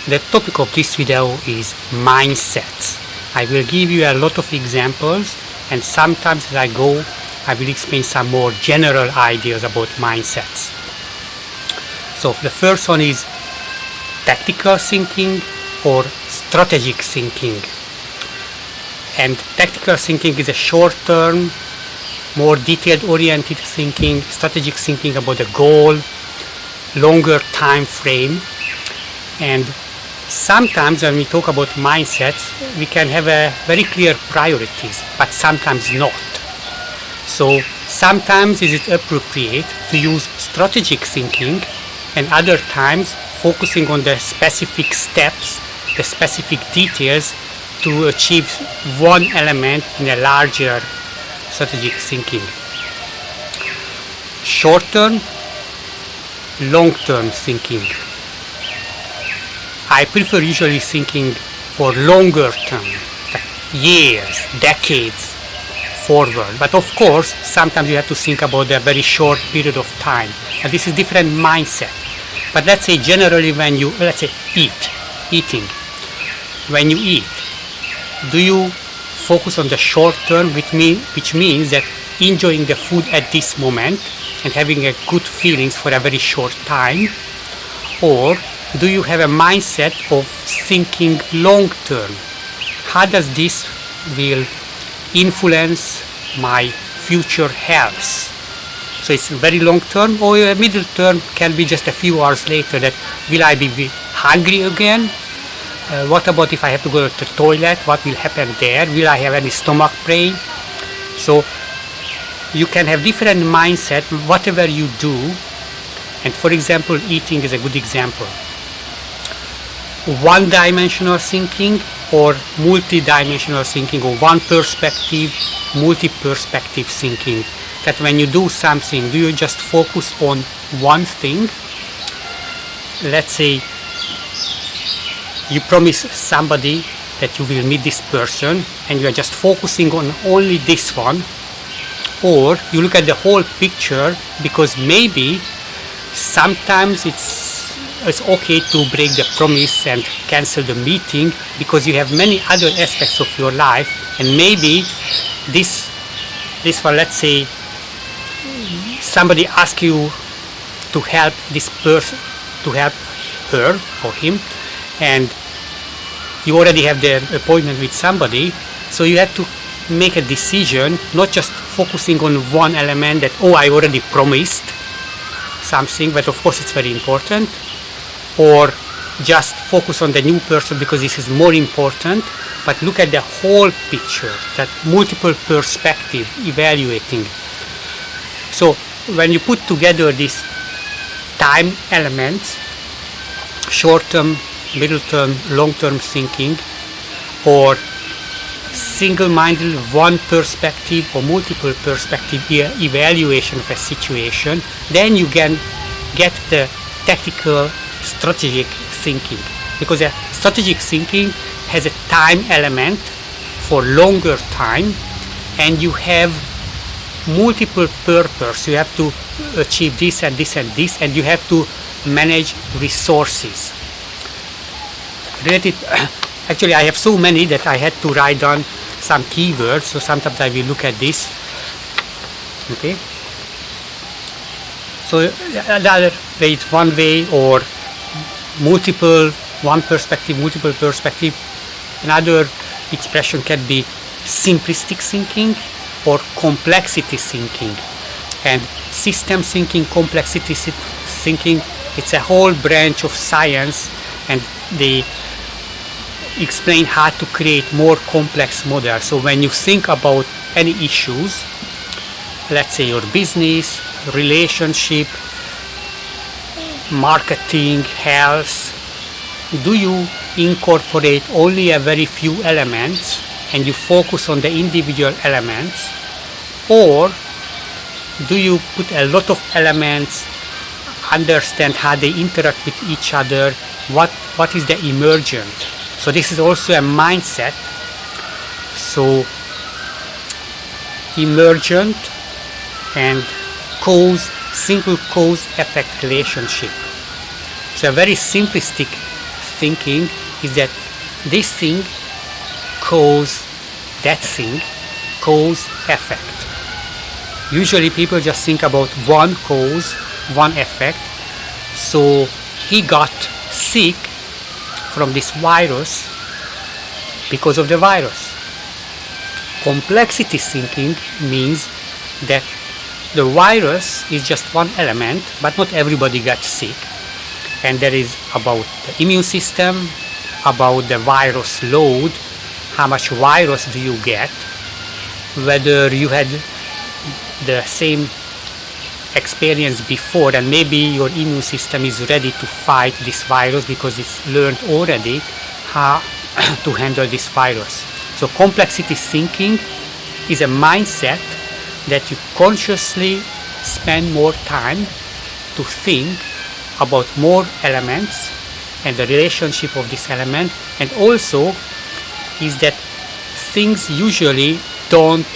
The topic of this video is mindsets. I will give you a lot of examples, and sometimes as I go, I will explain some more general ideas about mindsets. So the first one is tactical thinking or strategic thinking. And tactical thinking is a short-term, more detailed-oriented thinking, strategic thinking about the goal, longer time frame. And sometimes when we talk about mindsets, we can have a very clear priorities, but sometimes not. So sometimes is it appropriate to use strategic thinking, and other times focusing on the specific steps, the specific details to achieve one element in a larger strategic thinking. Short-term, long-term thinking. I prefer usually thinking for longer term, like years, decades forward. But of course, sometimes you have to think about a very short period of time. And this is different mindset. But let's say generally when you, eating. When you eat, do you focus on the short term, which means that enjoying the food at this moment and having a good feelings for a very short time? Or do you have a mindset of thinking long term? How does this will influence my future health? So it's very long term, or a middle term can be just a few hours later that will I be hungry again? What about if I have to go to the toilet? What will happen there? Will I have any stomach pain? So you can have different mindset whatever you do. And for example, eating is a good example. One-dimensional thinking or multi-dimensional thinking, or one perspective, multi-perspective thinking. That when you do something, do you just focus on one thing? Let's say you promise somebody that you will meet this person and you are just focusing on only this one, or you look at the whole picture, because maybe sometimes it's okay to break the promise and cancel the meeting because you have many other aspects of your life, and maybe this one, let's say somebody asks you to help this person, to help her or him, and you already have the appointment with somebody, so you have to make a decision, not just focusing on one element that, I already promised something, but of course it's very important, or just focus on the new person because this is more important, but look at the whole picture, that multiple perspective evaluating. So when you put together these time elements, short-term, middle-term, long-term thinking, or single-minded one perspective or multiple perspective evaluation of a situation, then you can get the tactical strategic thinking, because a strategic thinking has a time element for longer time, and you have multiple purpose. You have to achieve this and this and this, and you have to manage resources related. Actually, I have so many that I had to write down some keywords, so sometimes I will look at this. Okay, so the other way is one way, or multiple, one perspective, multiple perspective. Another expression can be simplistic thinking or complexity thinking. And system thinking, complexity thinking, it's a whole branch of science, and they explain how to create more complex models. So when you think about any issues, let's say your business, relationship, marketing, health, do you incorporate only a very few elements and you focus on the individual elements, or do you put a lot of elements, understand how they interact with each other, what is the emergent? So this is also a mindset. So emergent and simple cause-effect relationship. So a very simplistic thinking is that this thing cause that thing, cause effect. Usually people just think about one cause, one effect. So he got sick from this virus because of the virus. Complexity thinking means that the virus is just one element, but not everybody gets sick. And there is about the immune system, about the virus load, how much virus do you get, whether you had the same experience before and maybe your immune system is ready to fight this virus because it's learned already how to handle this virus. So complexity thinking is a mindset that you consciously spend more time to think about more elements and the relationship of this element, and also is that things usually don't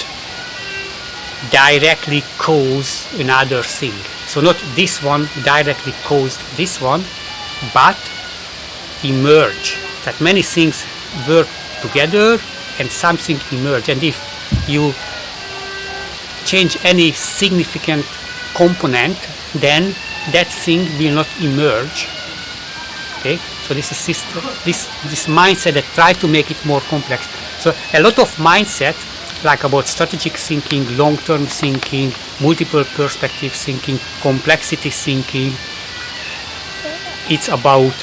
directly cause another thing. So not this one directly caused this one, but emerge. That many things work together and something emerge. And if you change any significant component, then that thing will not emerge. Okay, so this is this mindset that try to make it more complex. So a lot of mindset, like about strategic thinking, long-term thinking, multiple perspective thinking, complexity thinking, it's about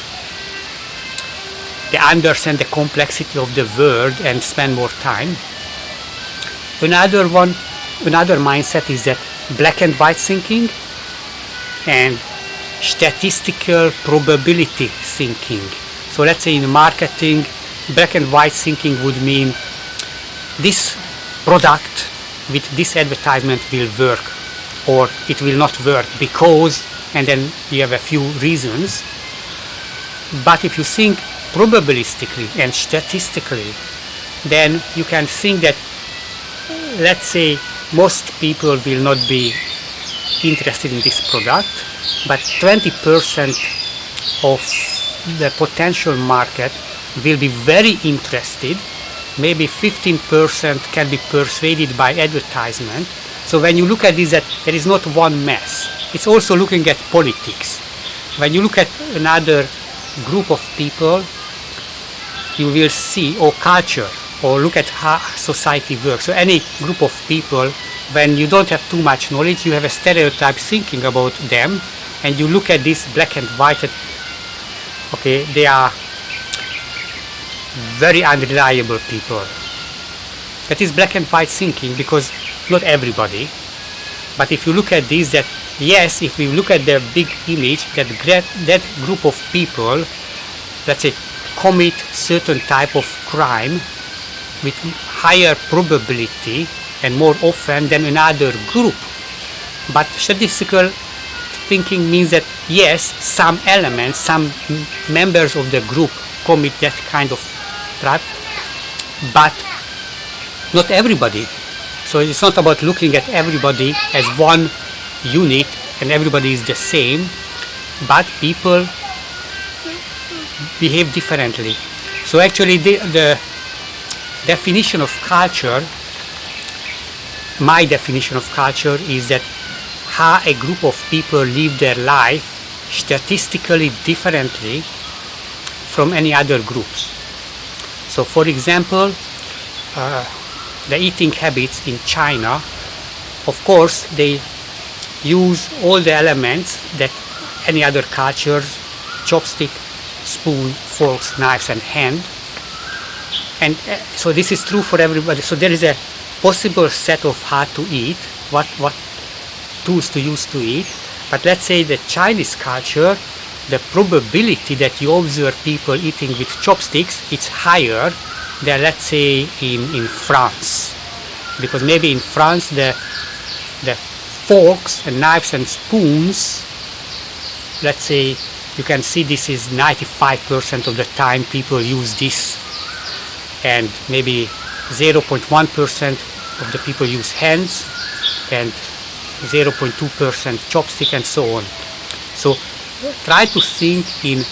to understand the complexity of the world and spend more time. Another mindset is that black and white thinking and statistical probability thinking. So let's say in marketing, black and white thinking would mean this product with this advertisement will work or it will not work because, and then you have a few reasons. But if you think probabilistically and statistically, then you can think that, let's say, most people will not be interested in this product, but 20% of the potential market will be very interested. Maybe 15% can be persuaded by advertisement. So when you look at this, that there is not one mess. It's also looking at politics. When you look at another group of people, you will see, or culture, or look at how society works. So any group of people, when you don't have too much knowledge, you have a stereotype thinking about them, and you look at this black and white, that, okay, they are very unreliable people. That is black and white thinking, because not everybody. But if you look at this, that yes, if we look at the big image, that group of people, let's say, commit certain type of crime with higher probability and more often than another group. But statistical thinking means that yes, some elements, some members of the group commit that kind of crime, but not everybody. So it's not about looking at everybody as one unit and everybody is the same, but people behave differently. So actually the definition of culture, my definition of culture, is that how a group of people live their life statistically differently from any other groups. So for example, the eating habits in China, of course they use all the elements that any other cultures, chopstick, spoon, forks, knives and hand, and so this is true for everybody. So there is a possible set of how to eat, what tools to use to eat. But let's say the Chinese culture, the probability that you observe people eating with chopsticks, it's higher than, let's say, in France, because maybe in France the forks and knives and spoons, let's say, you can see this is 95% of the time people use this, and maybe 0.1% of the people use hands, and 0.2% chopstick, and so on. So try to think in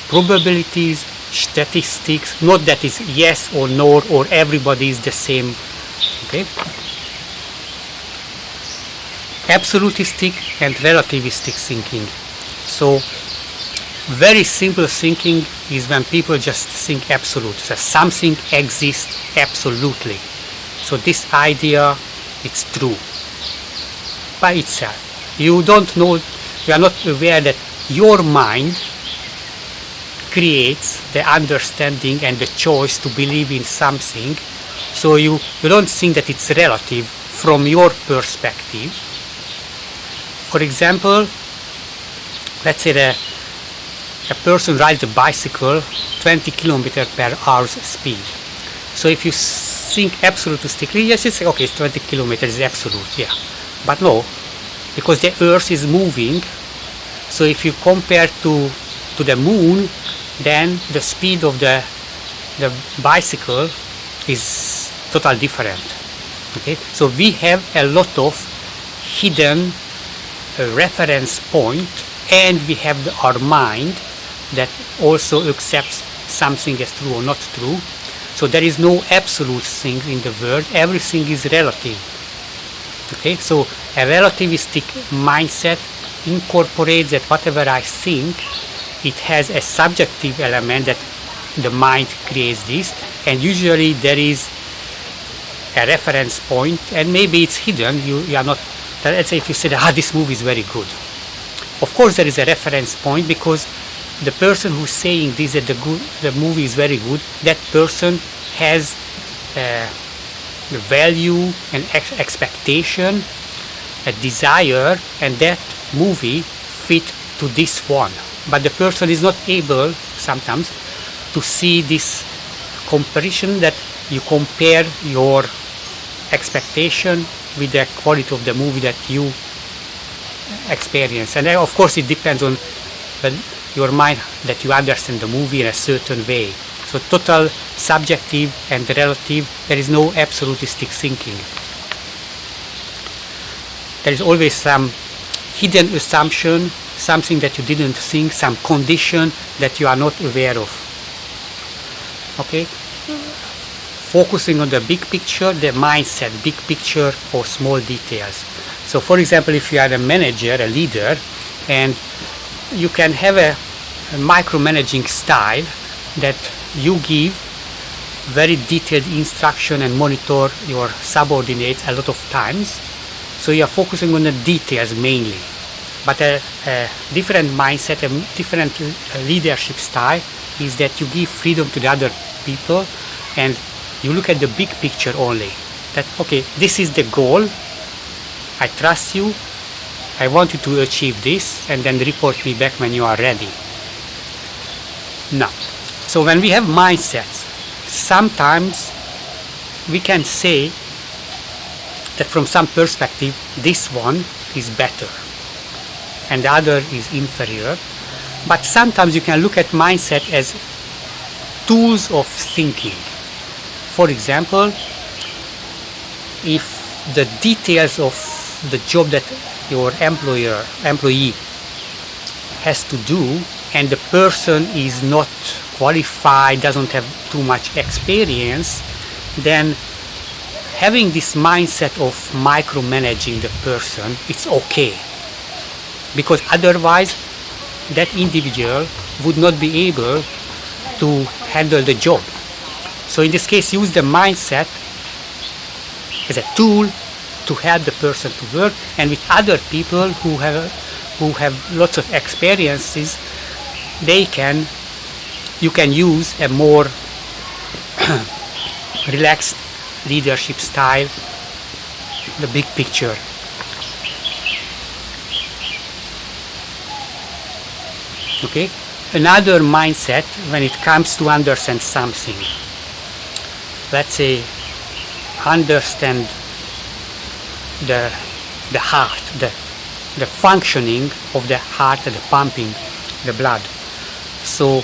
probabilities, statistics, not that is yes or no or everybody is the same. Okay? Absolutistic and relativistic thinking. So very simple thinking is when people just think absolute, so something exists absolutely. So this idea, it's true by itself. You don't know, you are not aware that your mind creates the understanding and the choice to believe in something. So you don't think that it's relative from your perspective. For example, let's say a person rides a bicycle 20 km per hour speed. So if you think absolutistically, yes, you say, okay, it's 20 kilometers is absolute, yeah. But no, because the earth is moving, so if you compare to the moon, then the speed of the bicycle is totally different. Okay, so we have a lot of hidden reference point, and we have our mind that also accepts something as true or not true. So there is no absolute thing in the world, everything is relative. Okay, so a relativistic mindset incorporates that whatever I think, it has a subjective element that the mind creates this, and usually there is a reference point, and maybe it's hidden. You are not, let's say if you say this movie is very good, of course there is a reference point, because the person who's saying this, that the movie is very good, that person has the value and expectation, a desire, and that movie fit to this one. But the person is not able sometimes to see this comparison, that you compare your expectation with the quality of the movie that you experience. And of course it depends on your mind, that you understand the movie in a certain way. So total subjective and relative, there is no absolutistic thinking. There is always some hidden assumption, something that you didn't think, some condition that you are not aware of. Okay? Focusing on the big picture, the mindset, big picture or small details. So for example, if you are a manager, a leader, and you can have a micromanaging style that you give very detailed instruction and monitor your subordinates a lot of times. So you are focusing on the details mainly. But a different mindset, a different leadership style is that you give freedom to the other people and you look at the big picture only. That, okay, this is the goal, I trust you, I want you to achieve this, and then report me back when you are ready. Now, so when we have mindsets, sometimes we can say that from some perspective this one is better and the other is inferior, but sometimes you can look at mindset as tools of thinking. For example, if the details of the job that your employee has to do, and the person is not qualified, doesn't have too much experience, then having this mindset of micromanaging the person, it's okay. Because otherwise that individual would not be able to handle the job. So in this case, use the mindset as a tool to help the person to work, and with other people who have lots of experiences, you can use a more relaxed leadership style, the big picture. Okay, another mindset when it comes to understand something. Let's say understand the heart, the functioning of the heart, the pumping, the blood. So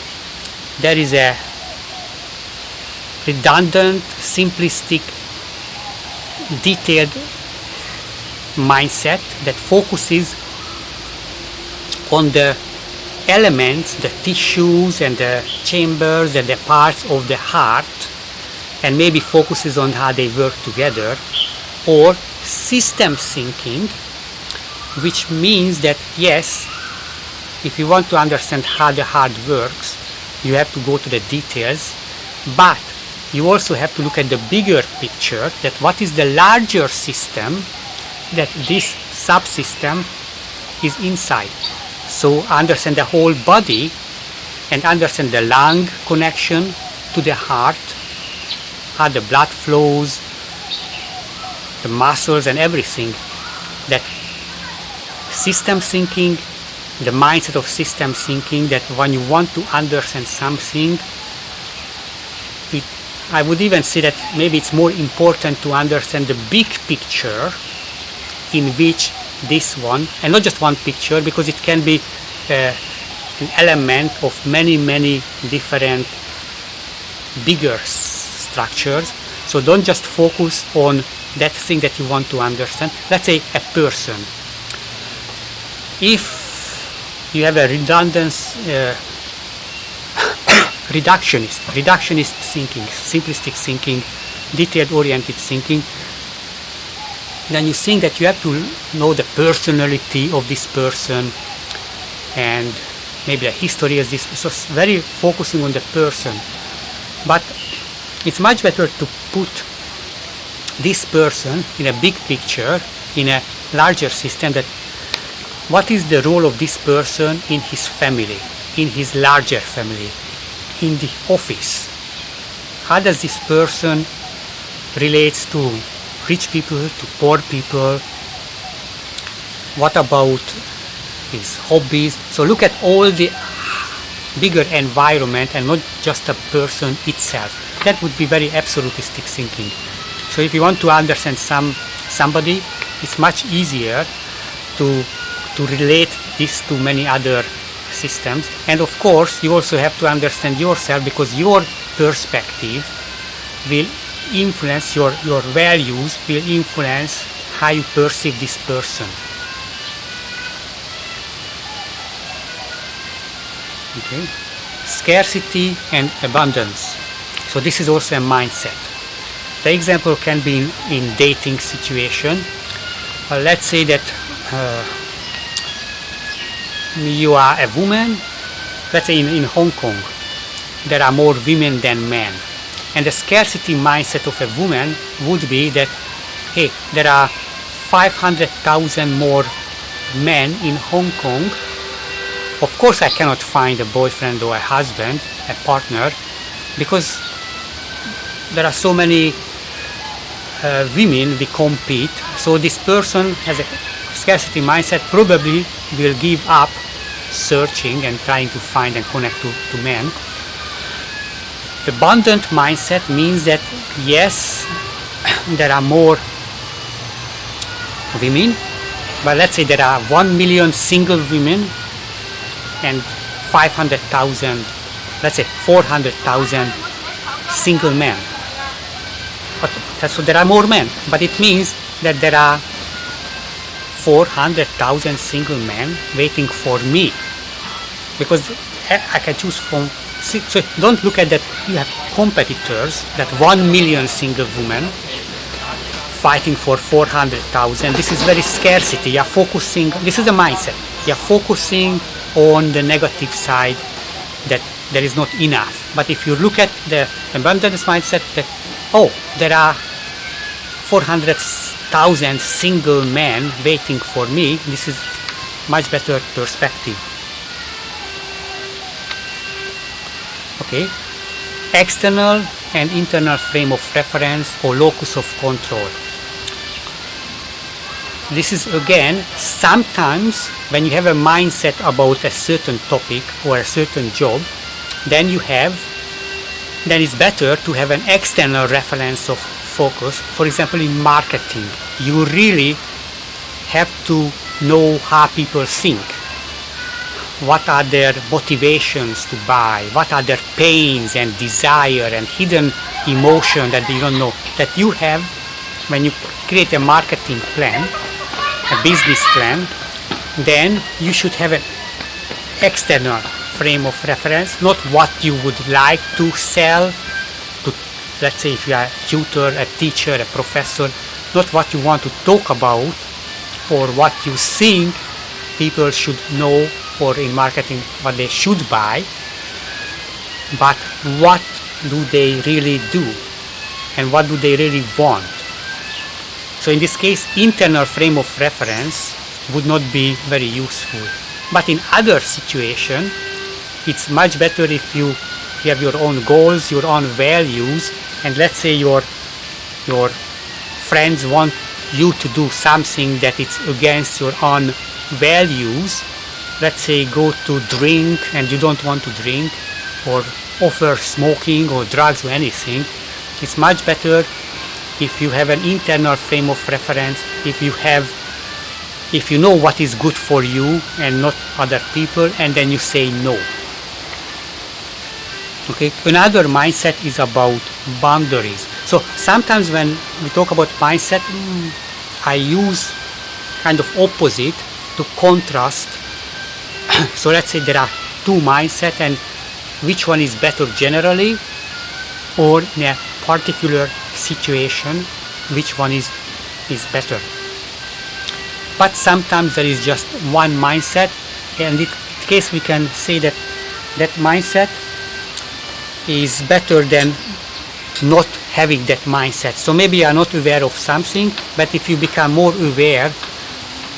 there is a redundant, simplistic, detailed mindset that focuses on the elements, the tissues and the chambers and the parts of the heart, and maybe focuses on how they work together. Or system thinking, which means that yes, if you want to understand how the heart works, you have to go to the details, but you also have to look at the bigger picture, that what is the larger system that this subsystem is inside. So understand the whole body and understand the lung connection to the heart, how the blood flows, the muscles and everything. That system thinking, the mindset of system thinking, that when you want to understand something, I would even say that maybe it's more important to understand the big picture in which this one, and not just one picture, because it can be an element of many different bigger structures. So don't just focus on that thing that you want to understand. Let's say a person. If you have a reductionist thinking, simplistic thinking, detail-oriented thinking, then you think that you have to know the personality of this person and maybe the history of this. So it's very focusing on the person. But it's much better to put this person in a big picture, in a larger system, that what is the role of this person in his family, in his larger family, in the office. How does this person relates to rich people, to poor people? What about his hobbies? So look at all the bigger environment and not just a person itself. That would be very absolutistic thinking. So if you want to understand somebody, it's much easier to relate this to many other systems. And of course you also have to understand yourself, because your perspective will influence your values, will influence how you perceive this person. Okay. Scarcity and abundance. So this is also a mindset. The example can be in dating situation. Let's say that you are a woman. Let's say in Hong Kong there are more women than men, and the scarcity mindset of a woman would be that, hey, there are 500,000 more men in Hong Kong. Of course I cannot find a boyfriend or a husband, a partner, because there are so many women we compete. So this person has a scarcity mindset, probably will give up searching and trying to find and connect to men. The abundant mindset means that yes, there are more women, but let's say there are 1 million single women and 500,000, let's say 400,000 single men. So there are more men, but it means that there are 400,000 single men waiting for me, because I can choose from 6. So don't look at that you have competitors, that 1 million single women fighting for 400,000. This is very scarcity. You are focusing, this is a mindset. You are focusing on the negative side, that there is not enough. But if you look at the abundance mindset, that, oh, there are 400,000 single men waiting for me, this is much better perspective. Okay, external and internal frame of reference or locus of control. This is again, sometimes when you have a mindset about a certain topic or a certain job, then it's better to have an external reference of focus. For example, in marketing, you really have to know how people think. What are their motivations to buy? What are their pains and desire and hidden emotion that you don't know, that you have when you create a marketing plan, a business plan? Then you should have an external frame of reference, not what you would like to sell to, let's say if you are a tutor, a teacher, a professor, not what you want to talk about or what you think people should know, or in marketing what they should buy, but what do they really do and what do they really want. So in this case, internal frame of reference would not be very useful. But in other situations, it's much better if you have your own goals, your own values, and let's say your friends want you to do something that is against your own values. Let's say go to drink and you don't want to drink, or offer smoking or drugs or anything. It's much better if you have an internal frame of reference, if you know what is good for you and not other people, and then you say no. Okay, another mindset is about boundaries. So sometimes when we talk about mindset, I use kind of opposite to contrast. So let's say there are two mindsets, and which one is better generally, or in a particular situation, which one is better. But sometimes there is just one mindset, and in this case we can say that that mindset is better than not having that mindset. So maybe you are not aware of something, but if you become more aware,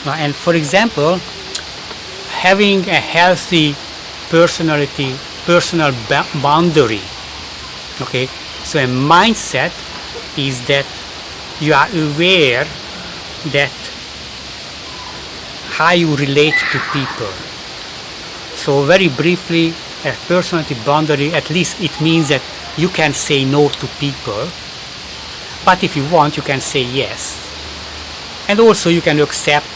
and for example, having a healthy personal boundary, okay, so a mindset is that you are aware that how you relate to people. So very briefly, a personality boundary, at least it means that you can say no to people, but if you want, you can say yes. And also you can accept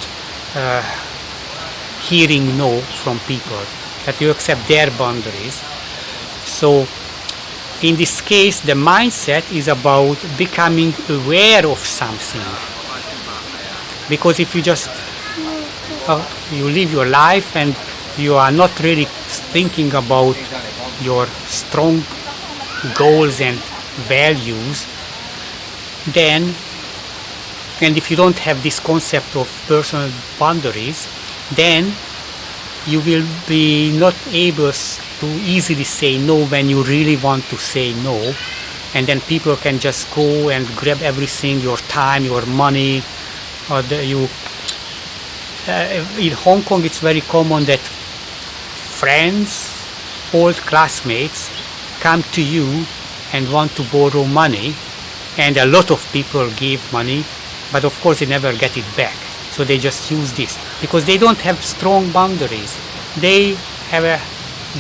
hearing no from people, that you accept their boundaries. So in this case, the mindset is about becoming aware of something. Because if you just you live your life and you are not really thinking about your strong goals and values, then, and if you don't have this concept of personal boundaries, then you will be not able to easily say no when you really want to say no, and then people can just go and grab everything, your time, your money, or in Hong Kong it's very common that friends, old classmates come to you and want to borrow money, and a lot of people give money, but of course they never get it back. So they just use this because they don't have strong boundaries. They have a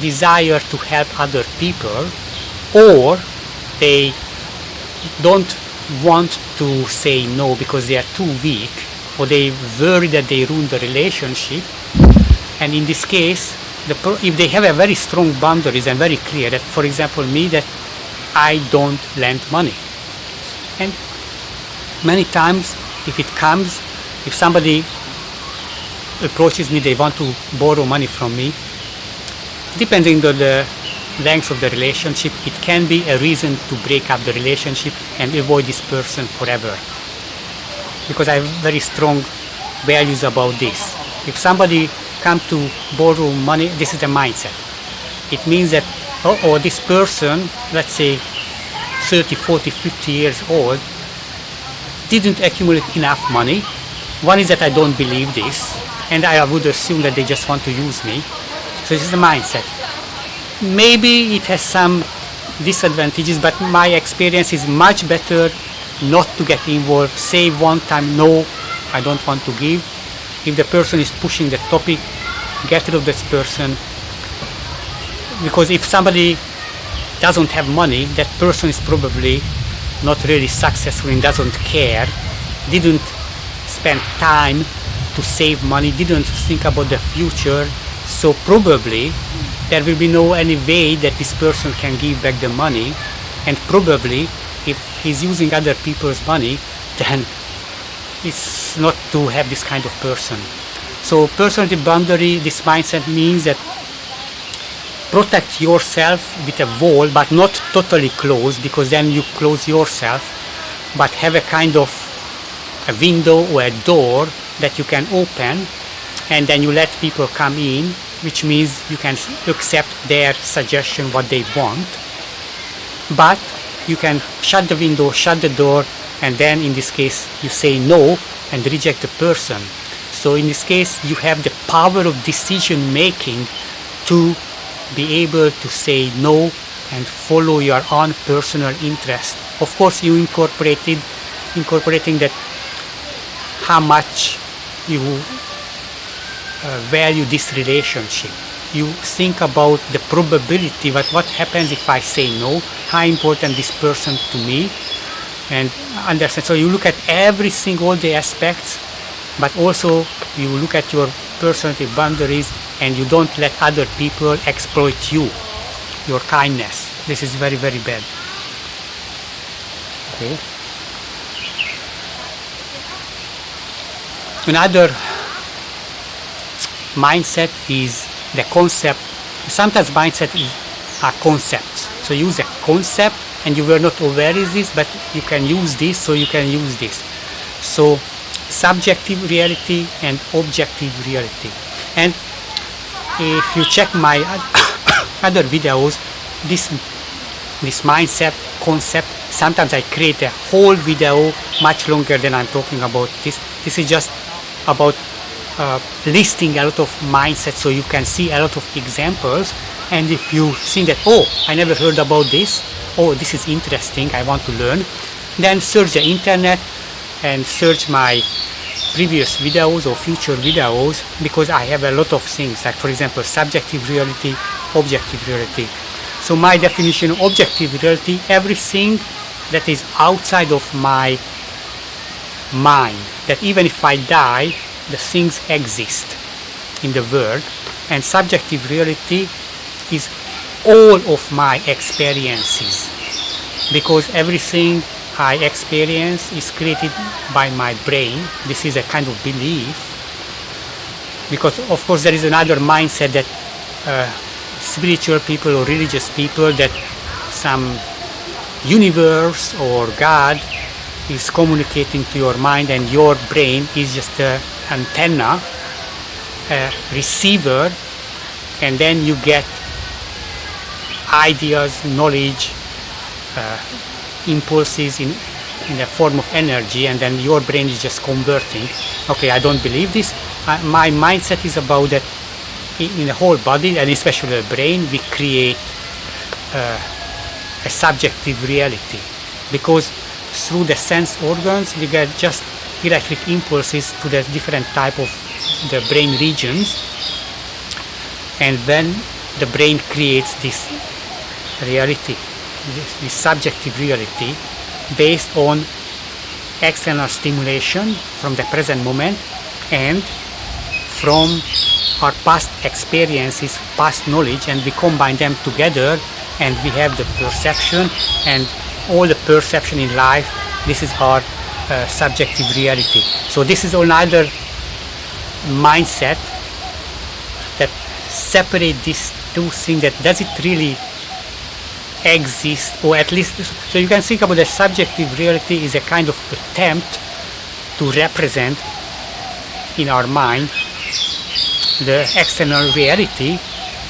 desire to help other people, or they don't want to say no because they are too weak, or they worry that they ruin the relationship. And in this case, if they have a very strong boundaries and very clear that, for example, me, that I don't lend money. And many times if somebody approaches me, they want to borrow money from me, depending on the length of the relationship, it can be a reason to break up the relationship and avoid this person forever. Because I have very strong values about this. If somebody comes to borrow money, this is the mindset. It means that, this person, let's say 30, 40, 50 years old, didn't accumulate enough money. One is that I don't believe this, and I would assume that they just want to use me. So this is the mindset. Maybe it has some disadvantages, but my experience is much better not to get involved. Say one time, no, I don't want to give. If the person is pushing the topic, get rid of this person. Because if somebody doesn't have money, that person is probably not really successful and doesn't care, didn't spend time to save money, didn't think about the future. So probably there will be no any way that this person can give back the money, and probably if he's using other people's money, then it's not to have this kind of person. So personality boundary, this mindset means that protect yourself with a wall, but not totally closed, because then you close yourself, but have a kind of a window or a door that you can open, and then you let people come in, which means you can accept their suggestion, what they want, but you can shut the window, shut the door, and then in this case you say no and reject the person. So in this case you have the power of decision making to be able to say no and follow your own personal interest. Of course you incorporating that how much you value this relationship. You think about the probability, what happens if I say no, how important this person to me, and understand. So you look at everything, all the aspects, but also you look at your personality boundaries, and you don't let other people exploit you, your kindness. This is very, very bad. Okay. Another mindset is the concept. Sometimes mindset are concepts. So use a concept, and you were not aware of this, but you can use this, so you can use this. So subjective reality and objective reality. And if you check my other videos, this mindset concept, sometimes I create a whole video much longer than I'm talking about this. This is just about listing a lot of mindsets, so you can see a lot of examples, and if you think that, oh, I never heard about this, oh, this is interesting, I want to learn, then search the internet and search my previous videos or future videos, because I have a lot of things, like for example subjective reality, objective reality. So my definition of objective reality, everything that is outside of my mind, that even if I die, the things exist in the world. And subjective reality is all of my experiences, because everything I experience is created by my brain. This is a kind of belief, because of course there is another mindset that spiritual people or religious people, that some universe or God is communicating to your mind, and your brain is just an antenna, a receiver, and then you get ideas, knowledge, impulses in the form of energy, and then your brain is just converting. Okay, I don't believe this. My mindset is about that in the whole body, and especially the brain, we create a subjective reality, because through the sense organs we get just electric impulses to the different type of the brain regions, and then the brain creates this reality, this subjective reality, based on external stimulation from the present moment and from our past experiences, past knowledge, and we combine them together, and we have the perception, and all the perception in life, this is our subjective reality. So this is another mindset that separate these two things, that does it really exist, or at least, so you can think about the subjective reality is a kind of attempt to represent in our mind the external reality,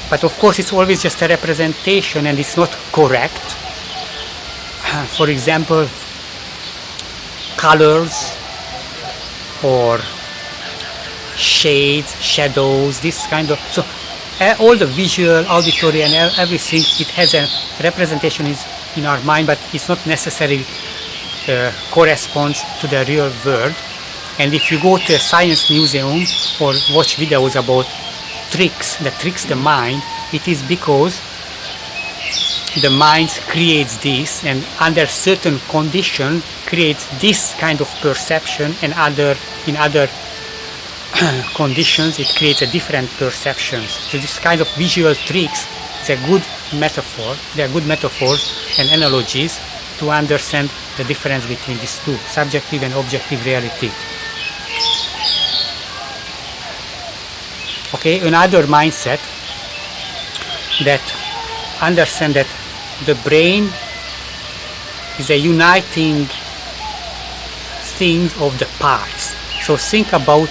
but of course it's always just a representation and it's not correct. For example, colors or shades, shadows, this kind of, so all the visual, auditory and everything, it has a representation in our mind, but it's not necessarily corresponds to the real world. And if you go to a science museum or watch videos about tricks that tricks the mind, it is because the mind creates this, and under certain condition creates this kind of perception, and in other conditions it creates a different perceptions. So this kind of visual tricks is a good metaphor. They are good metaphors and analogies to understand the difference between these two, subjective and objective reality. Okay, another mindset that understand that the brain is a uniting thing of the parts. So think about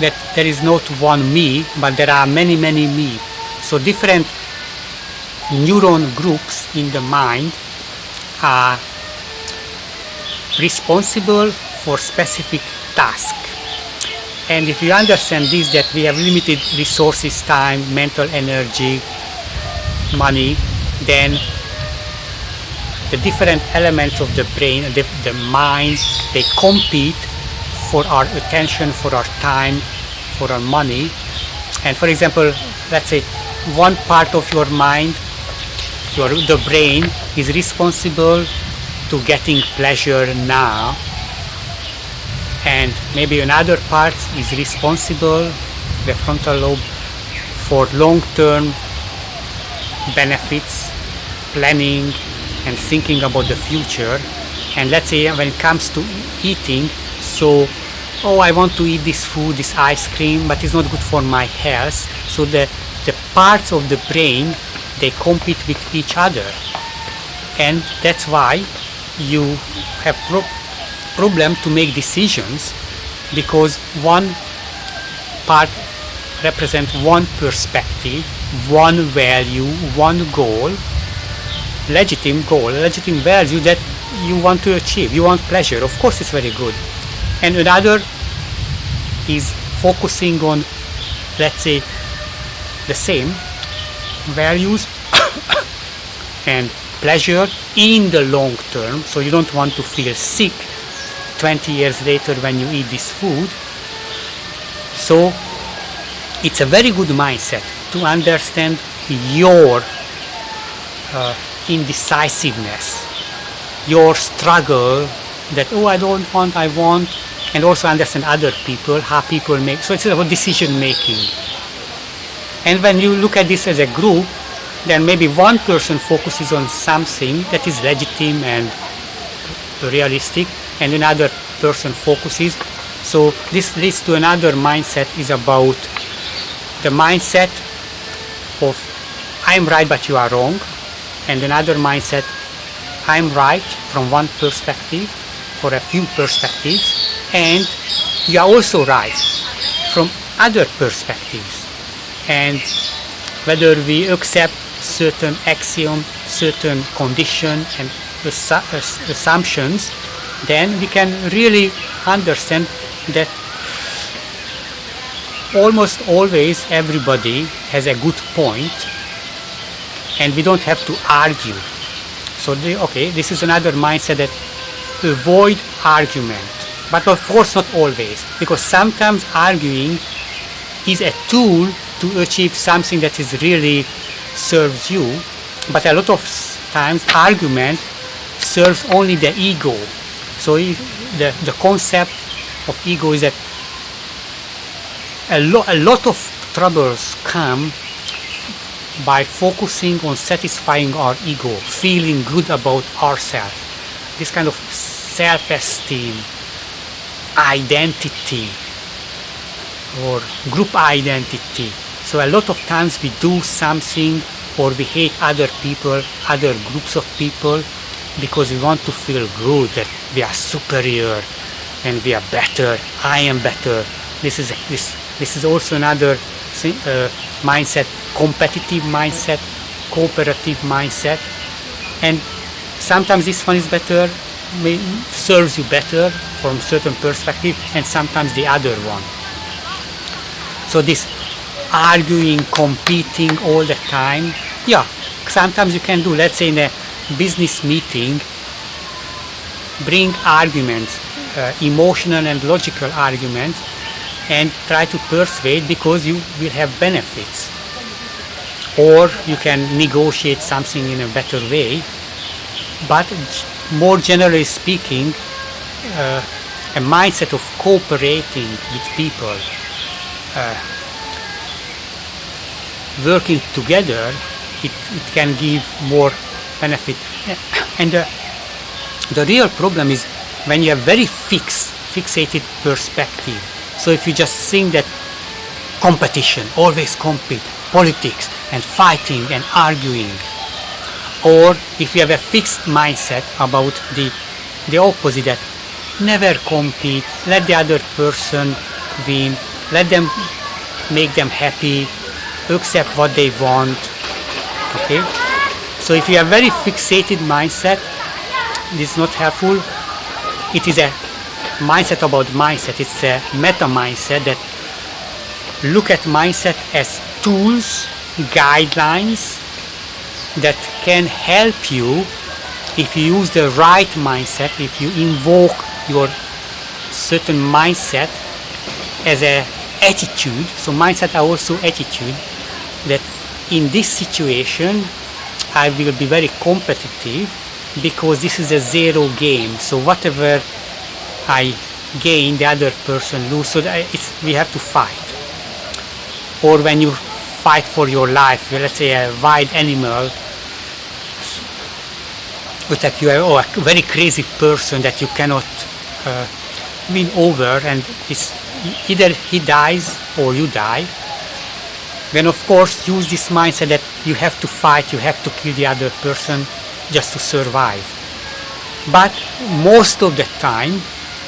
that there is not one me, but there are many me. So different neuron groups in the mind are responsible for specific tasks. And if you understand this, that we have limited resources, time, mental energy, money, then the different elements of the brain, the mind, they compete for our attention, for our time, for our money. And for example, let's say one part of your mind, the brain, is responsible to getting pleasure now, and maybe another part is responsible, the frontal lobe, for long-term benefits, planning and thinking about the future. And let's say when it comes to eating, so I want to eat this food, this ice cream, but it's not good for my health. So the parts of the brain, they compete with each other, and that's why you have problem to make decisions, because one part represents one perspective, one value, one goal, legitimate value that you want to achieve. You want pleasure, of course it's very good. And another is focusing on, let's say, the same values and pleasure in the long term. So you don't want to feel sick 20 years later when you eat this food. So it's a very good mindset to understand your indecisiveness, your struggle, that I don't want, I want, and also understand other people, how people make. So it's about decision making. And when you look at this as a group, then maybe one person focuses on something that is legitimate and realistic, and another person focuses. So this leads to another mindset, is about the mindset of I'm right but you are wrong, and another mindset, I'm right from one perspective, for a few perspectives, and you are also right from other perspectives. And whether we accept certain axiom, certain condition and assumptions, then we can really understand that almost always everybody has a good point, and we don't have to argue. So this is another mindset, that avoid argument, but of course not always, because sometimes arguing is a tool to achieve something that is really serves you, but a lot of times argument serves only the ego. So the concept of ego is that a lot of troubles come by focusing on satisfying our ego, feeling good about ourselves. This kind of self-esteem, identity, or group identity. So a lot of times we do something, or we hate other people, other groups of people, because we want to feel good, that we are superior and we are better. I am better. This is also another mindset, competitive mindset, cooperative mindset, and sometimes this one is better, serves you better from certain perspective, and sometimes the other one. So this arguing, competing all the time, sometimes you can do, let's say in a business meeting, bring arguments, emotional and logical arguments, and try to persuade, because you will have benefits. Or you can negotiate something in a better way. But more generally speaking, a mindset of cooperating with people, working together, it can give more benefit. And the real problem is when you have very fixated perspective. So if you just think that competition, always compete, politics, and fighting and arguing. Or if you have a fixed mindset about the opposite, that never compete, let the other person win, let them make them happy, accept what they want. Okay? So if you have very fixated mindset, this is not helpful. It is a mindset about mindset. It's a meta mindset that look at mindset as tools, guidelines that can help you if you use the right mindset, if you invoke your certain mindset as a attitude. So mindset are also attitude, that in this situation I will be very competitive because this is a zero game. So whatever I gain, the other person lose. So we have to fight. Or when you fight for your life, let's say a wild animal, like you are a very crazy person that you cannot win over, and it's either he dies or you die. Then of course use this mindset that you have to fight, you have to kill the other person just to survive. But most of the time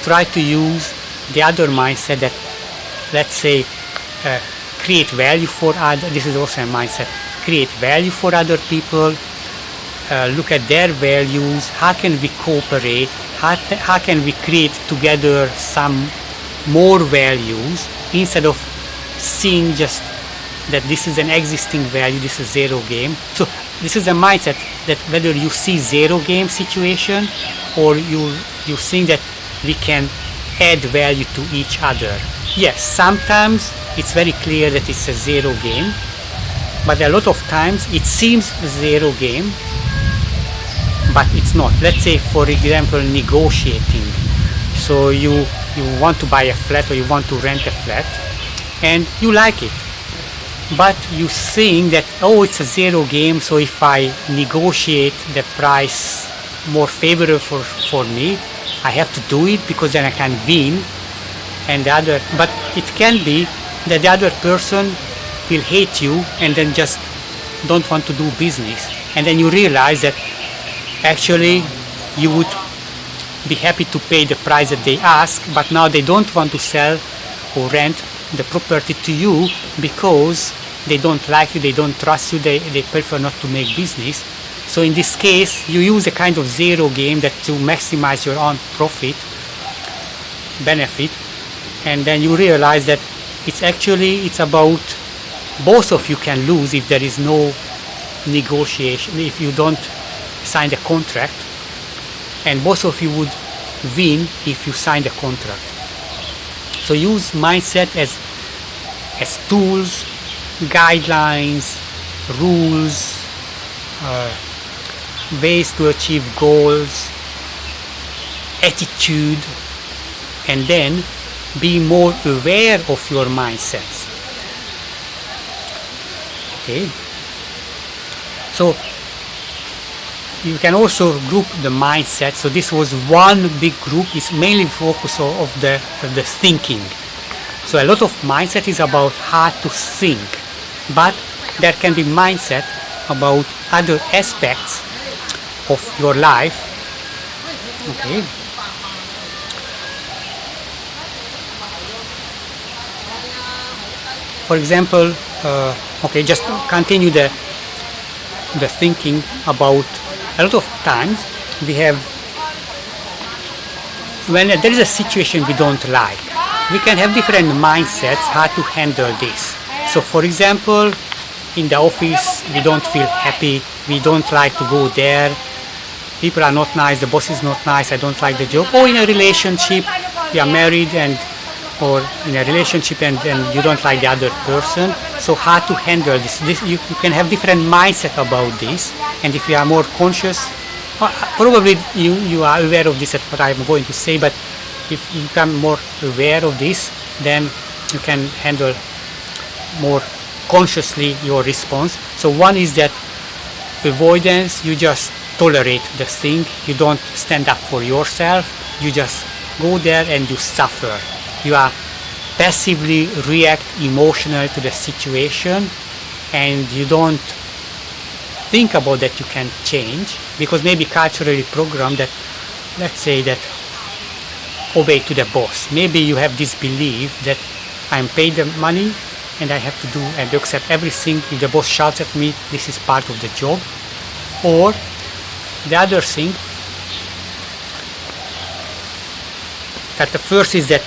try to use the other mindset that, let's say, create value for others. This is also a mindset. Create value for other people. Look at their values. How can we cooperate? How can we create together some more values instead of seeing just that this is an existing value, this is zero game. So this is a mindset that whether you see zero game situation or you think that we can add value to each other. Yes, sometimes it's very clear that it's a zero game, but a lot of times it seems zero game, but it's not. Let's say, for example, negotiating. So you want to buy a flat or you want to rent a flat and you like it, but you think that, oh, it's a zero game, so if I negotiate the price more favorable for me, I have to do it because then I can win. But it can be that the other person will hate you and then just don't want to do business, and then you realize that actually you would be happy to pay the price that they ask, but now they don't want to sell or rent the property to you because they don't like you, they don't trust you, they prefer not to make business. So in this case you use a kind of zero game that to maximize your own benefit, and then you realize that it's about both of you can lose if there is no negotiation, if you don't sign the contract, and both of you would win if you sign the contract. So use mindset as tools, guidelines, rules, ways to achieve goals, attitude, and then be more aware of your mindsets. Okay. So you can also group the mindset. So this was one big group. It's mainly focus of the thinking. So a lot of mindset is about how to think, but there can be mindset about other aspects of your life. Okay. For example, just continue the thinking about. A lot of times we have, when there is a situation we don't like, we can have different mindsets how to handle this. So for example, in the office we don't feel happy, we don't like to go there, people are not nice, the boss is not nice, I don't like the job. Or in a relationship, we are married or in a relationship and you don't like the other person. So how to handle this? You can have different mindset about this, and if you are more conscious, probably you are aware of this at what I'm going to say, but if you become more aware of this, then you can handle more consciously your response. So one is that avoidance, you just tolerate the thing, you don't stand up for yourself, you just go there and you suffer. You are passively react emotionally to the situation, and you don't think about that you can change, because maybe culturally programmed that, let's say that, obey to the boss. Maybe you have this belief that I'm paid the money and I have to do and accept everything. If the boss shouts at me, this is part of the job. Or the other thing, that the first is that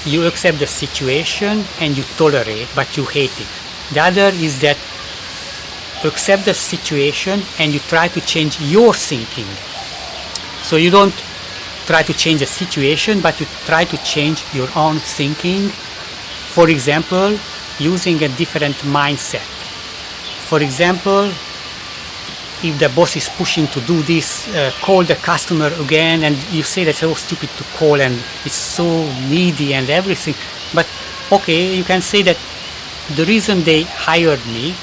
you accept the situation and you tolerate, but you hate it. The other is that you accept the situation and you try to change your thinking. So you don't try to change the situation, but you try to change your own thinking. For example, using a different mindset. For example, if the boss is pushing to do this, call the customer again, and you say that's so stupid to call and it's so needy and everything. But okay, you can say that the reason they hired me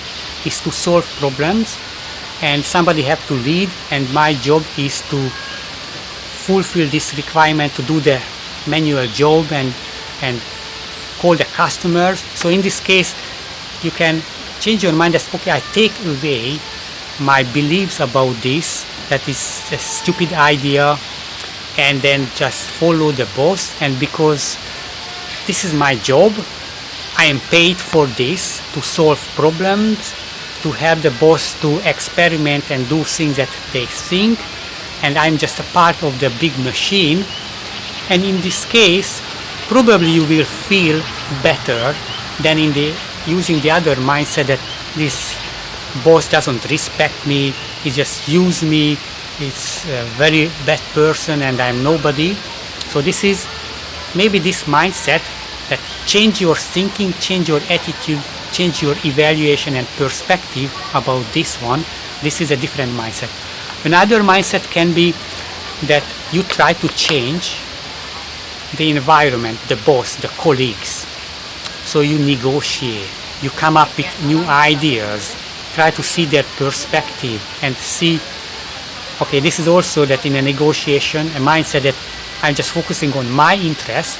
is to solve problems, and somebody have to lead, and my job is to fulfill this requirement to do the manual job and call the customers. So in this case, you can change your mind as, okay, I take away my beliefs about this, that is a stupid idea, and then just follow the boss. And because this is my job, I am paid for this, to solve problems, to have the boss to experiment and do things that they think, and I'm just a part of the big machine. And in this case, probably you will feel better than in the using the other mindset that this boss doesn't respect me, he just uses me, it's a very bad person and I'm nobody. So this is maybe this mindset that change your thinking, change your attitude, change your evaluation and perspective about this one. This is a different mindset. Another mindset can be that you try to change the environment, the boss, the colleagues. So you negotiate, you come up with new ideas, try to see their perspective and see, okay, this is also that in a negotiation, a mindset that I'm just focusing on my interest,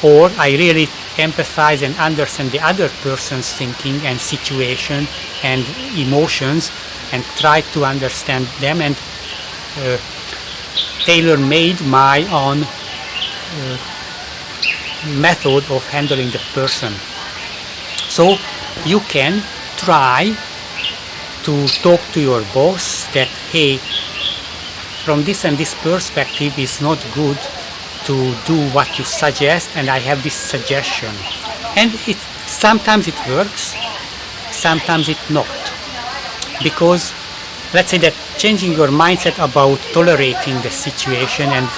or I really empathize and understand the other person's thinking and situation and emotions and try to understand them and tailor-made my own method of handling the person. So you can try to talk to your boss that, hey, from this and this perspective it's not good to do what you suggest, and I have this suggestion. And sometimes it works, sometimes it not. Because let's say that changing your mindset about tolerating the situation and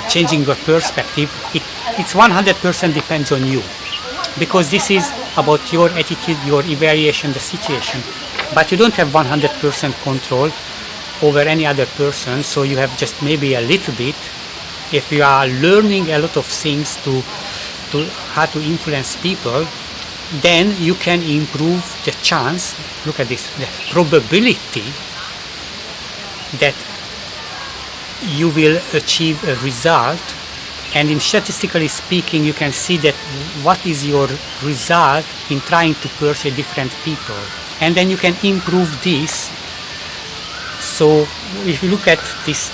changing your perspective, it's 100% depends on you. Because this is about your attitude, your evaluation, the situation. But you don't have 100% control over any other person, so you have just maybe a little bit. If you are learning a lot of things to how to influence people, then you can improve the chance, look at this, the probability that you will achieve a result. And in statistically speaking, you can see that what is your result in trying to persuade different people. And then you can improve this. So if you look at this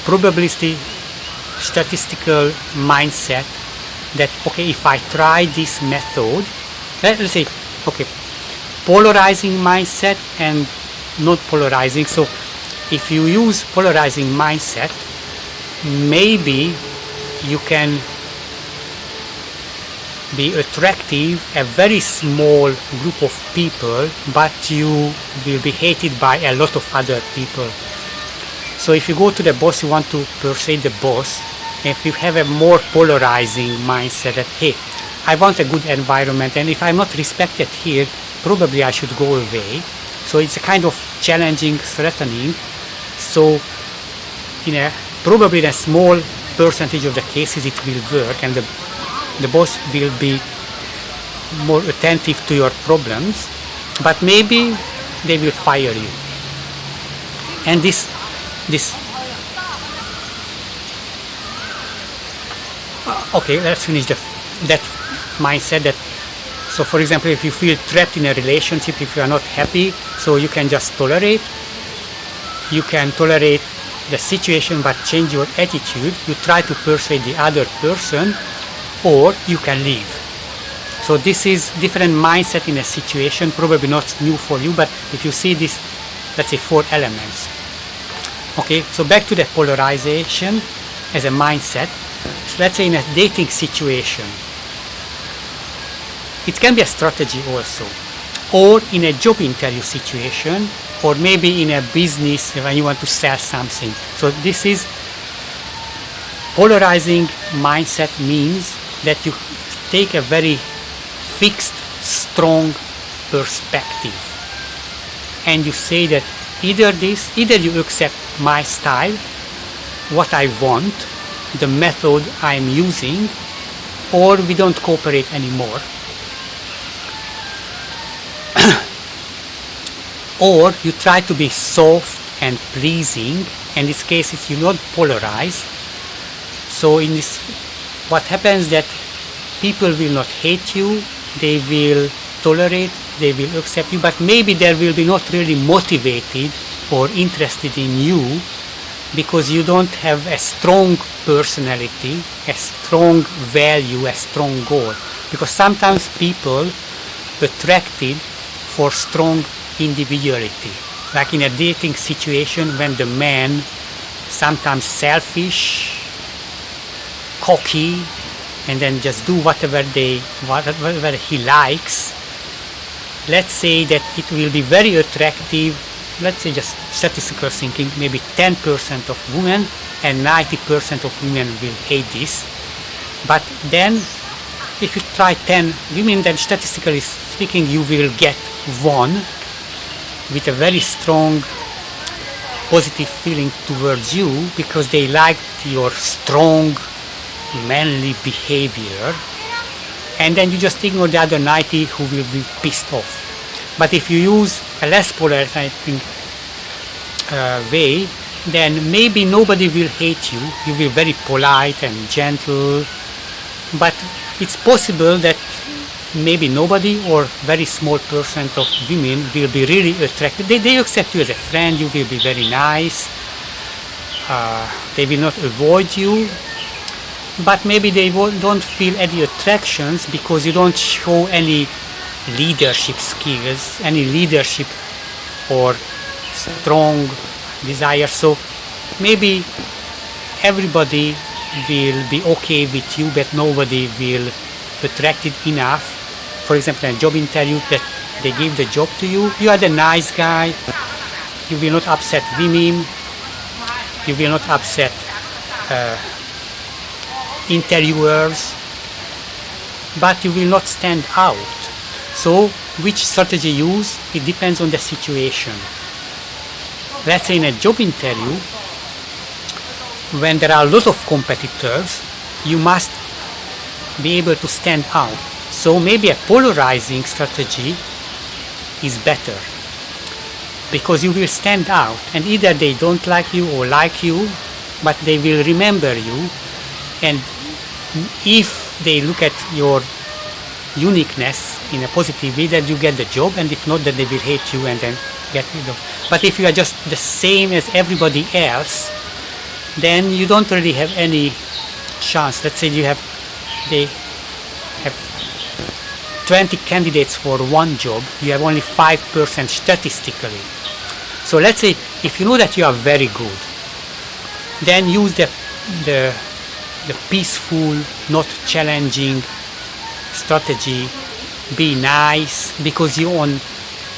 probabilistic statistical mindset, that okay, if I try this method, let's say, okay, polarizing mindset and not polarizing. So if you use polarizing mindset, maybe you can be attractive a very small group of people, but you will be hated by a lot of other people. So if you go to the boss, you want to persuade the boss, if you have a more polarizing mindset that, hey, I want a good environment, and if I'm not respected here, probably I should go away. So it's a kind of challenging, threatening. So probably in a small percentage of the cases it will work, and the boss will be more attentive to your problems, but maybe they will fire you. And this okay, let's finish that mindset that So for example, if you feel trapped in a relationship, if you are not happy, so you can just tolerate. You can tolerate the situation but change your attitude. You try to persuade the other person, or you can leave. So this is different mindset in a situation, probably not new for you, but if you see this, let's say 4 elements. Okay, so back to the polarization as a mindset. So let's say in a dating situation, it can be a strategy also, or in a job interview situation, or maybe in a business when you want to sell something. So this is polarizing mindset, means that you take a very fixed, strong perspective, and you say that either you accept my style, what I want, the method I'm using, or we don't cooperate anymore. Or you try to be soft and pleasing, and in this case if you not polarize. So in this, what happens that people will not hate you, they will tolerate, they will accept you, but maybe they will be not really motivated or interested in you because you don't have a strong personality, a strong value, a strong goal. Because sometimes people attracted for strong individuality, like in a dating situation when the man sometimes selfish, cocky, and then just do whatever he likes. Let's say that it will be very attractive, let's say just statistical thinking, maybe 10% of women and 90% of women will hate this. But then if you try 10 women, then statistically speaking you will get one with a very strong positive feeling towards you because they liked your strong manly behavior, and then you just ignore the other 90 who will be pissed off. But if you use a less polarizing way, then maybe nobody will hate you. You will be very polite and gentle, but it's possible that maybe nobody or very small percent of women will be really attracted. They accept you as a friend, you will be very nice, they will not avoid you, but maybe they don't feel any attractions because you don't show any leadership skills, any leadership or strong desire. So maybe everybody will be okay with you, but nobody will attracted enough. For example, in a job interview that they give the job to you, you are the nice guy, you will not upset women, you will not upset interviewers, but you will not stand out. So which strategy use? It depends on the situation. Let's say in a job interview, when there are a lot of competitors, you must be able to stand out. So maybe a polarizing strategy is better because you will stand out, and either they don't like you or like you, but they will remember you, and if they look at your uniqueness in a positive way, that you get the job, and if not, then they will hate you and then get rid of. But if you are just the same as everybody else, then you don't really have any chance. Let's say they have 20 candidates for one job, you have only 5% statistically. So let's say if you know that you are very good, then use the peaceful, not challenging strategy. Be nice because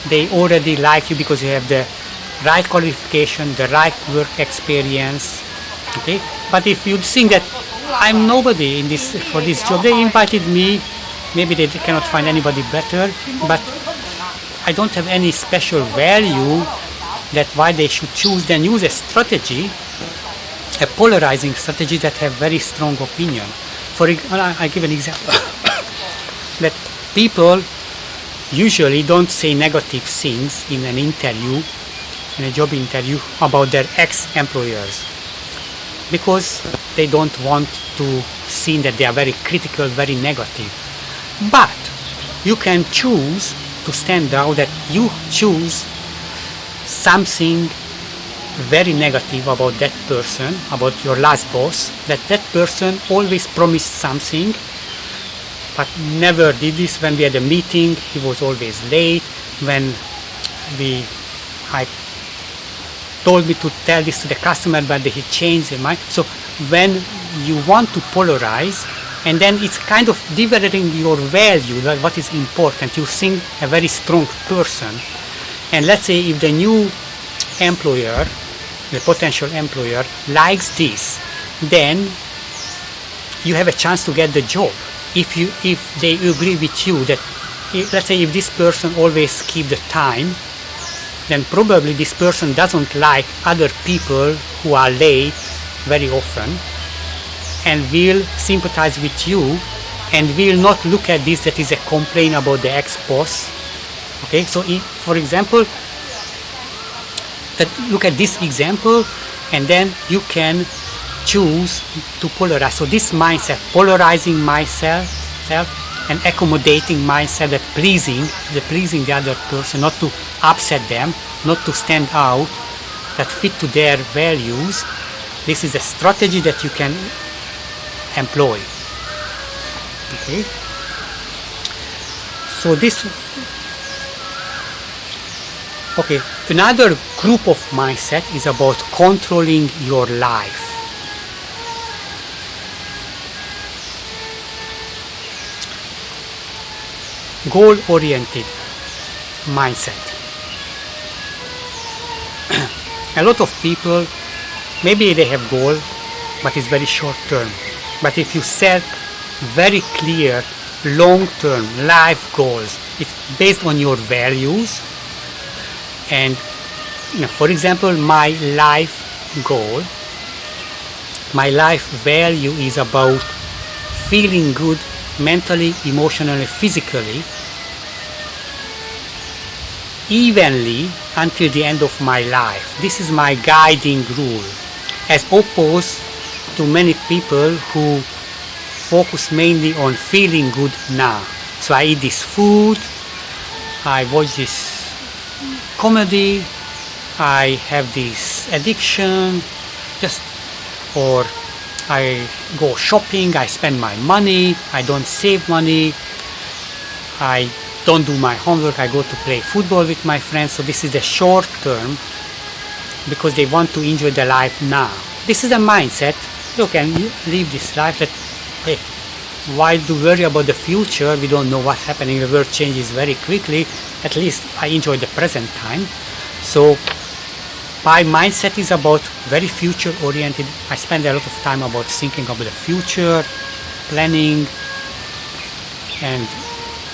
they already like you because you have the right qualification, the right work experience. Okay, but if you think that I'm nobody for this job, they invited me, maybe they cannot find anybody better, but I don't have any special value, that why they should choose, then use a strategy, a polarizing strategy that have very strong opinion. I give an example that people usually don't say negative things in an interview, in a job interview, about their ex-employers, because they don't want to seem that they are very critical, very negative. But you can choose to stand out, that you choose something very negative about that person, about your last boss, that person always promised something but never did this. When we had a meeting, he was always late. When I told me to tell this to the customer, but he changed his mind. So when you want to polarize, and then it's kind of devaluing your value, what is important. You think a very strong person, and let's say if the new employer, the potential employer, likes this, then you have a chance to get the job. If they agree with you that, let's say if this person always keep the time, then probably this person doesn't like other people who are late very often, and will sympathize with you and will not look at this that is a complaint about the ex-boss. Okay, so if, for example, look at this example, and then you can choose to polarize. So this mindset, polarizing myself and accommodating myself, that pleasing the other person, not to upset them, not to stand out, that fit to their values. This is a strategy that you can employ. Okay. So another group of mindset is about controlling your life. Goal-oriented mindset. A lot of people, maybe they have goal, but it's very short term. But if you set very clear long-term life goals, it's based on your values. And for example, my life goal, my life value is about feeling good mentally, emotionally, physically, evenly until the end of my life. This is my guiding rule, as opposed to many people who focus mainly on feeling good now. So I eat this food, I watch this comedy, I have this addiction, or I go shopping, I spend my money, I don't save money, I don't do my homework, I go to play football with my friends. So this is the short term, because they want to enjoy their life now. This is a mindset. You can live this life that, hey, why do worry about the future? We don't know what's happening. The world changes very quickly. At least I enjoy the present time. So my mindset is about very future oriented. I spend a lot of time about thinking about the future, planning, and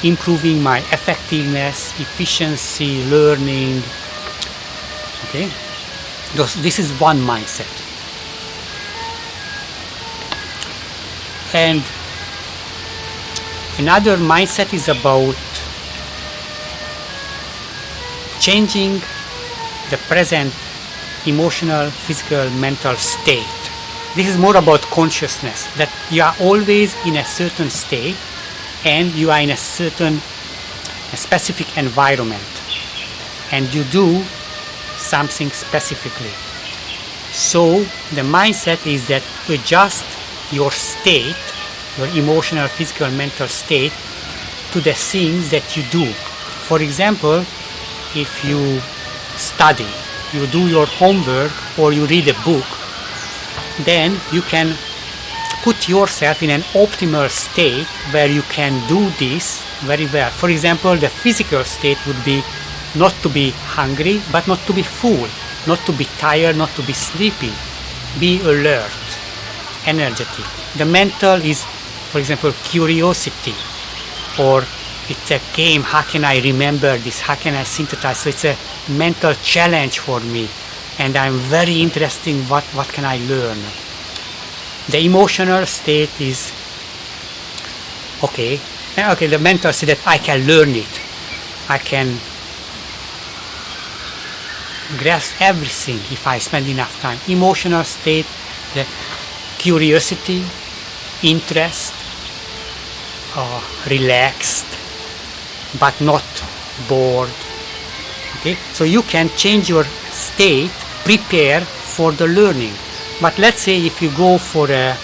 improving my effectiveness, efficiency, learning. Okay, this is one mindset. And another mindset is about changing the present emotional, physical, mental state. This is more about consciousness, that you are always in a certain state and you are in a specific environment and you do something specifically. So the mindset is that adjust your state, your emotional, physical, mental state to the things that you do. For example, if you study, you do your homework, or you read a book, then you can put yourself in an optimal state where you can do this very well. For example, the physical state would be not to be hungry, but not to be full, not to be tired, not to be sleepy. Be alert, energetic. The mental is, for example, curiosity, or it's a game. How can I remember this? How can I synthesize? So it's a mental challenge for me, and I'm very interested in what can I learn. The emotional state is okay, the mental state that I can learn it, I can grasp everything if I spend enough time. Emotional state, the curiosity, interest, relaxed, but not bored. Okay, so you can change your state, prepare for the learning. But let's say if you go for a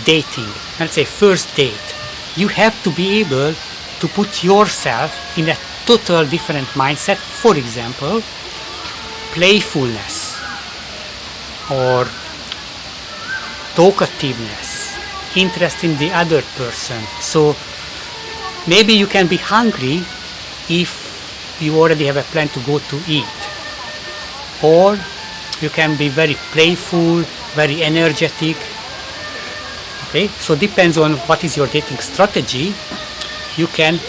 dating, let's say first date, you have to be able to put yourself in a total different mindset. For example, playfulness or talkativeness, interest in the other person. So maybe you can be hungry if you already have a plan to go to eat, or you can be very playful, very energetic. Okay, so depends on what is your dating strategy. You can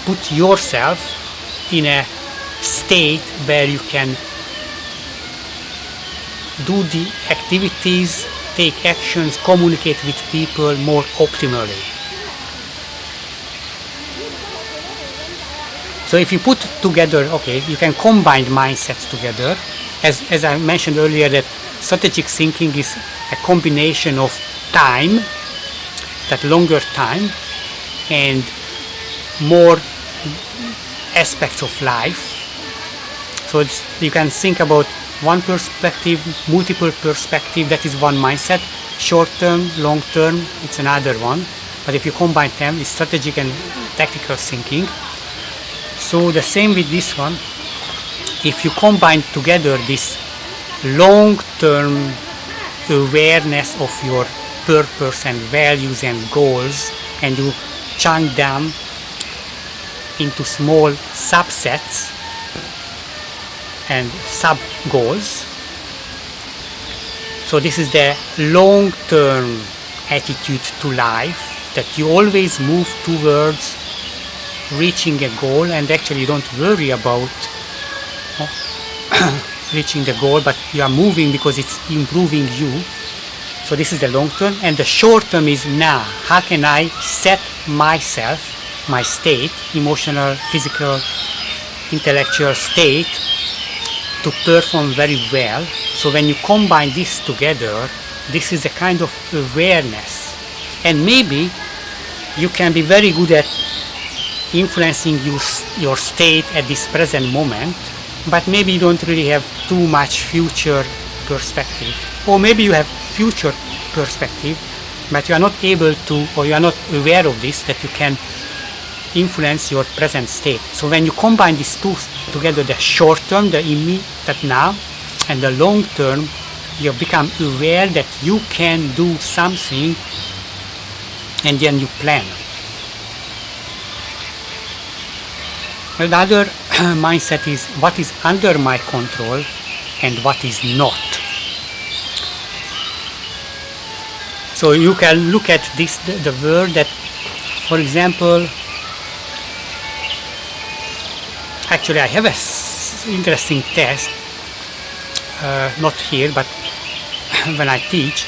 put yourself in a state where you can do the activities, take actions, communicate with people more optimally. So if you put together, okay, you can combine mindsets together. As I mentioned earlier, that strategic thinking is a combination of time, that longer time, and more aspects of life. So you can think about one perspective, multiple perspective, that is one mindset. Short term, long term, it's another one. But if you combine them, it's strategic and tactical thinking. So the same with this one. If you combine together this long-term awareness of your purpose and values and goals, and you chunk them into small subsets and sub-goals. So this is the long-term attitude to life, that you always move towards reaching a goal, and actually you don't worry about reaching the goal, but you are moving because it's improving you. So this is the long term. And the short term is now, how can I set myself, my state, emotional, physical, intellectual state, to perform very well. So when you combine this together, this is a kind of awareness. And maybe you can be very good at influencing your state at this present moment, but maybe you don't really have too much future perspective. Or maybe you have future perspective, but you are not able to, or you are not aware of this, that you can influence your present state. So when you combine these two together, the short term, the immediate now, and the long term, you become aware that you can do something, and then you plan. Another mindset is what is under my control and what is not. So you can look at this, the word that, for example, actually I have a interesting test, not here, but when I teach,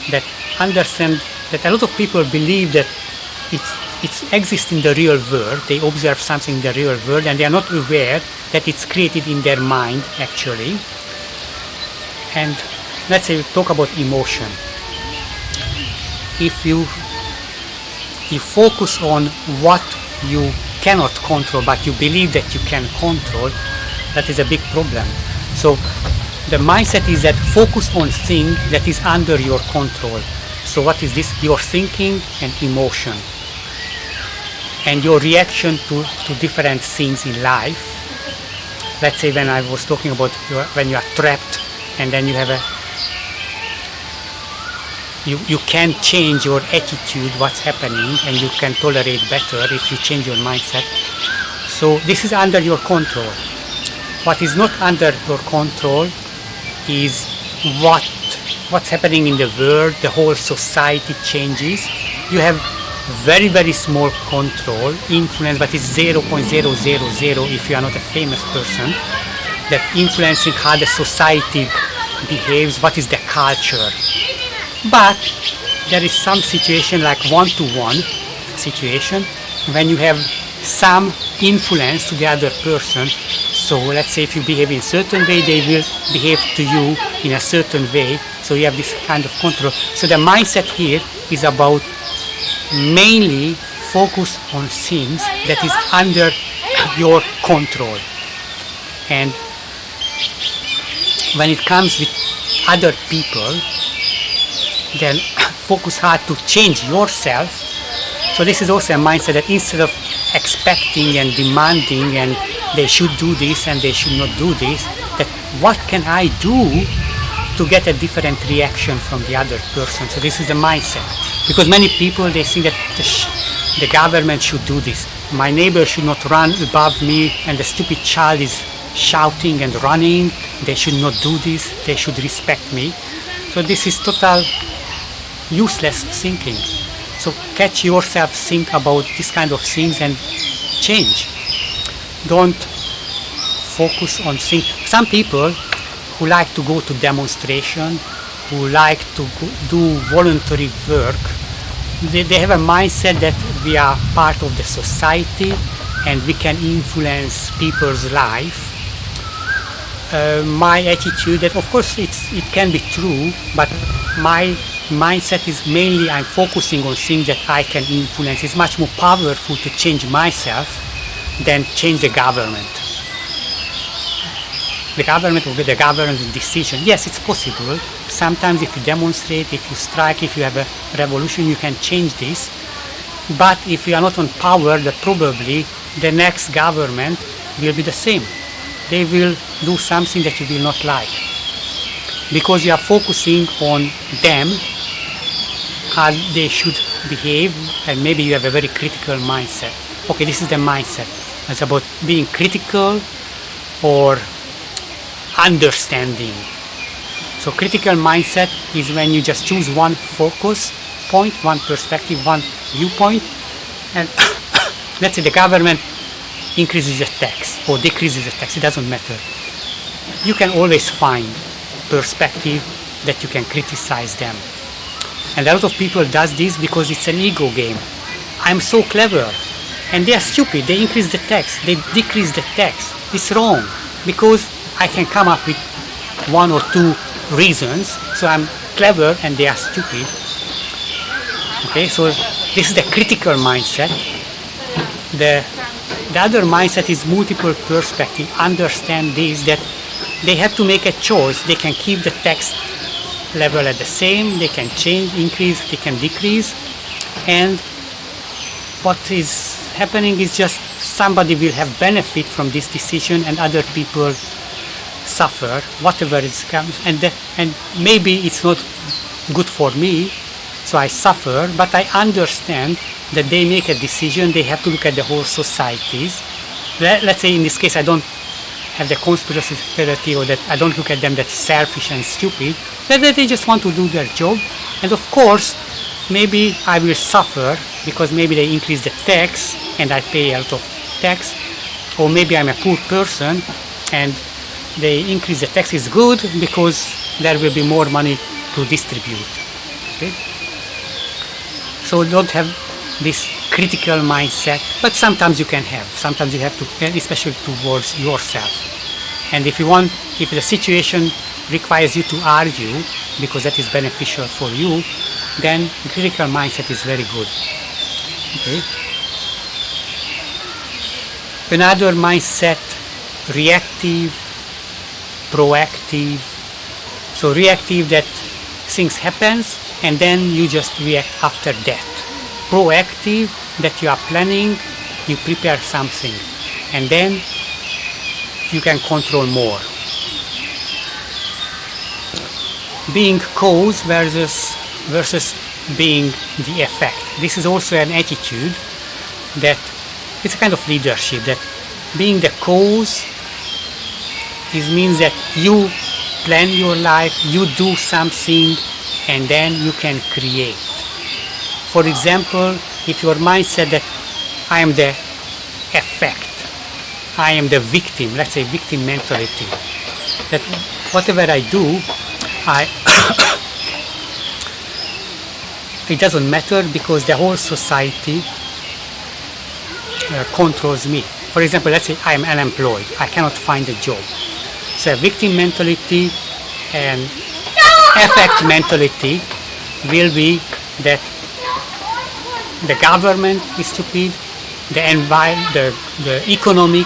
that understand that a lot of people believe that it exists in the real world. They observe something in the real world and they are not aware that it's created in their mind actually. And let's say we talk about emotion. If you focus on what you cannot control but you believe that you can control, that is a big problem. So the mindset is that focus on things that is under your control. So what is this? Your thinking and emotion, and your reaction to different things in life. Let's say when I was talking about when you are trapped, and then you have you can change your attitude, what's happening, and you can tolerate better if you change your mindset. So this is under your control. What is not under your control is what's happening in the world. The whole society changes. You have very, very small control, influence, but it's 0.000 if you are not a famous person, that influencing how the society behaves, what is the culture. But there is some situation like one-to-one situation when you have some influence to the other person. So let's say if you behave in a certain way, they will behave to you in a certain way. So you have this kind of control. So the mindset here is about mainly focus on things that is under your control. And when it comes with other people, then focus hard to change yourself. So this is also a mindset that instead of expecting and demanding and they should do this and they should not do this, that what can I do to get a different reaction from the other person. So this is the mindset. Because many people, they think that the government should do this. My neighbor should not run above me, and the stupid child is shouting and running. They should not do this. They should respect me. So this is total useless thinking. So catch yourself, think about this kind of things and change. Don't focus on things. Some people who like to go to demonstration, who like to do voluntary work, they have a mindset that we are part of the society and we can influence people's life. My attitude that of course it can be true, but my mindset is mainly I'm focusing on things that I can influence. It's much more powerful to change myself than change the government. The government will be the government's decision. Yes, it's possible. Sometimes if you demonstrate, if you strike, if you have a revolution, you can change this. But if you are not on power, then probably the next government will be the same. They will do something that you will not like. Because you are focusing on them, how they should behave, and maybe you have a very critical mindset. Okay, this is the mindset. It's about being critical or understanding. So critical mindset is when you just choose one focus point, one perspective, one viewpoint, and let's say the government increases the tax or decreases the tax, it doesn't matter. You can always find perspective that you can criticize them. And a lot of people does this because it's an ego game. I'm so clever, and they are stupid. They increase the tax, they decrease the tax. It's wrong because I can come up with one or two reasons. So I'm clever and they are stupid. Okay, so this is the critical mindset. The other mindset is multiple perspective. Understand this, that they have to make a choice. They can keep the tax level at the same, they can change, increase, they can decrease. And what is happening is just somebody will have benefit from this decision and other people suffer, whatever it comes, and maybe it's not good for me, so I suffer, but I understand that they make a decision, they have to look at the whole societies. Let's say in this case I don't have the conspiracy theory, or that I don't look at them that's selfish and stupid, that they just want to do their job, and of course maybe I will suffer because maybe they increase the tax and I pay a lot of tax, or maybe I'm a poor person and they increase the tax. Is good because there will be more money to distribute. Okay? So don't have this critical mindset, but sometimes you can have. Sometimes you have to, especially towards yourself. And if you want, if the situation requires you to argue because that is beneficial for you, then critical mindset is very good. Okay? Another mindset, reactive, proactive. So reactive, that things happens and then you just react after that. Proactive, that you are planning, you prepare something and then you can control more. Being cause versus being the effect. This is also an attitude that it's a kind of leadership, that being the cause, it means that you plan your life, you do something, and then you can create. For example, if your mindset that I am the effect, I am the victim, let's say victim mentality, that whatever I do, it doesn't matter because the whole society controls me. For example, let's say I am unemployed, I cannot find a job. So victim mentality and effect mentality will be that the government is stupid, the economic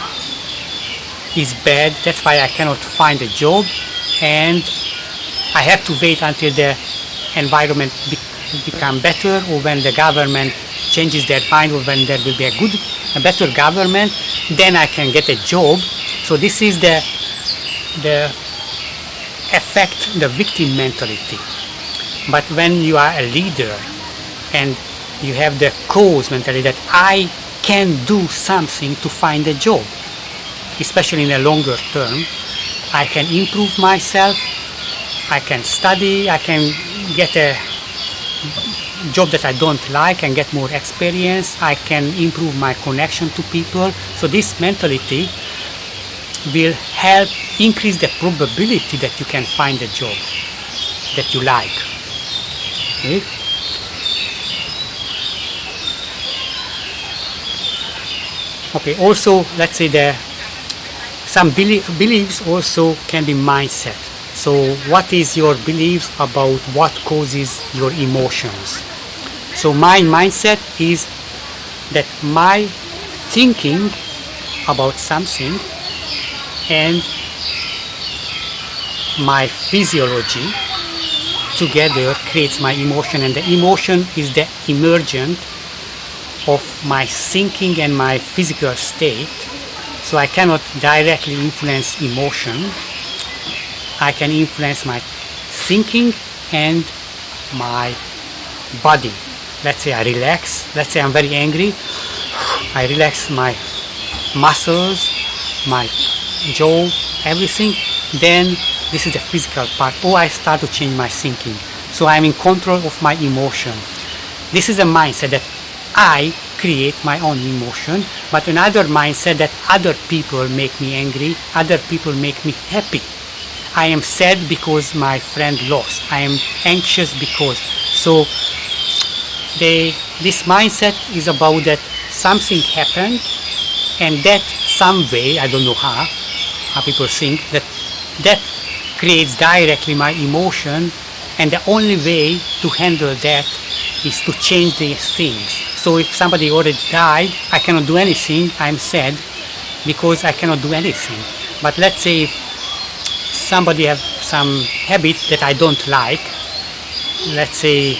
is bad, that's why I cannot find a job, and I have to wait until the environment become better, or when the government changes their mind, or when there will be a better government, then I can get a job. So this is the effect, the victim mentality. But when you are a leader and you have the cause mentality, that I can do something to find a job, especially in a longer term, I can improve myself, I can study, I can get a job that I don't like and get more experience, I can improve my connection to people. So this mentality will help increase the probability that you can find a job that you like. Okay? Okay, also let's say some beliefs also can be mindset. So what is your beliefs about what causes your emotions? So my mindset is that my thinking about something and my physiology together creates my emotion, and the emotion is the emergent of my thinking and my physical state. So I cannot directly influence emotion. I can influence my thinking and my body. Let's say I relax, let's say I'm very angry, I relax my muscles, my jaw, everything, then this is the physical part. Or I start to change my thinking. So I'm in control of my emotion. This is a mindset that I create my own emotion, but another mindset that other people make me angry, other people make me happy. I am sad because my friend lost. I am anxious because. So this mindset is about that something happened, and that some way, I don't know how people think, that creates directly my emotion, and the only way to handle that is to change these things. So if somebody already died, I cannot do anything, I'm sad because I cannot do anything. But let's say if somebody have some habits that I don't like, let's say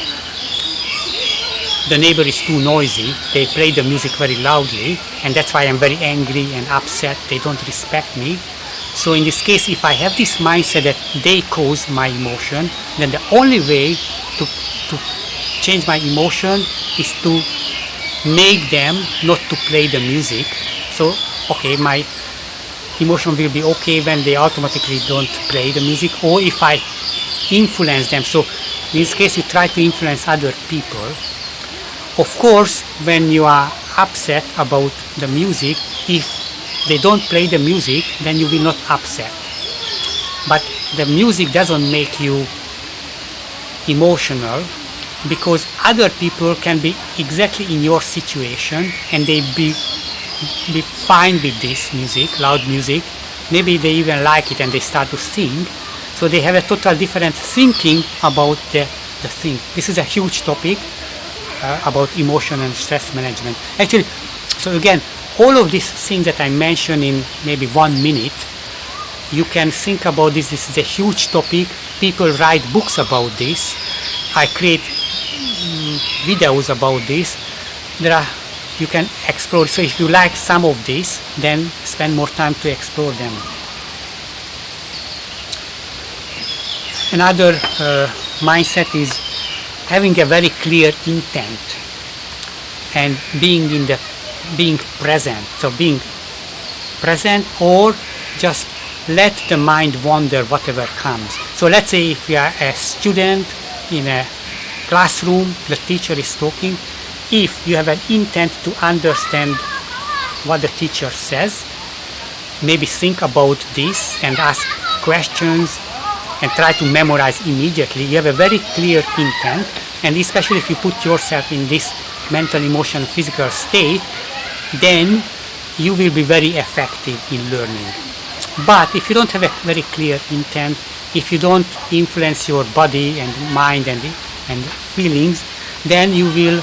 the neighbor is too noisy, they play the music very loudly, and that's why I'm very angry and upset, they don't respect me. So in this case, if I have this mindset that they cause my emotion, then the only way to change my emotion is to make them not to play the music. So okay, my emotion will be okay when they automatically don't play the music, or if I influence them. So in this case, you try to influence other people. Of course, when you are upset about the music, if they don't play the music, then you will not upset. But the music doesn't make you emotional, because other people can be exactly in your situation and they be fine with this music, loud music. Maybe they even like it and they start to sing. So they have a total different thinking about the thing. This is a huge topic about emotion and stress management. Actually, so again, all of these things that I mentioned in maybe 1 minute, you can think about this. This is a huge topic. People write books about this. I create videos about this. You can explore. So if you like some of this, then spend more time to explore them. Another mindset is having a very clear intent and being present. So being present, or just let the mind wander whatever comes. So let's say if you are a student in a classroom, the teacher is talking. If you have an intent to understand what the teacher says, maybe think about this and ask questions and try to memorize immediately. You have a very clear intent, and especially if you put yourself in this mental, emotional, physical state, then you will be very effective in learning. But if you don't have a very clear intent, if you don't influence your body and mind and feelings, then you will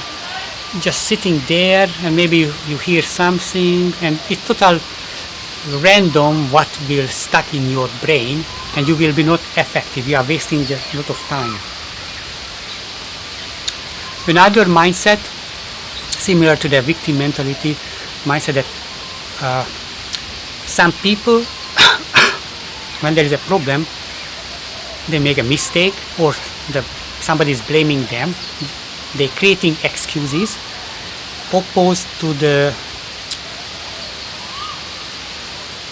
just sitting there, and maybe you hear something, and it's total random what will stuck in your brain, and you will be not effective. You are wasting a lot of time. Another mindset, similar to the victim mentality mindset, that some people, when there is a problem, they make a mistake, or somebody is blaming them. They're creating excuses, opposed to the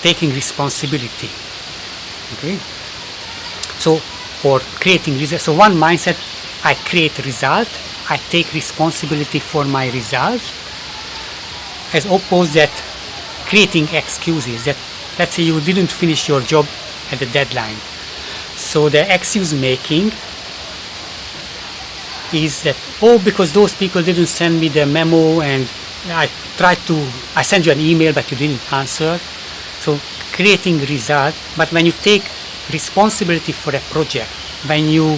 taking responsibility. Okay, so, or creating result. So one mindset, I create result, I take responsibility for my result, as opposed that creating excuses, that let's say you didn't finish your job at the deadline. So the excuse making is that, oh, because those people didn't send me the memo, and I sent you an email but you didn't answer. So creating result. But when you take responsibility for a project, when you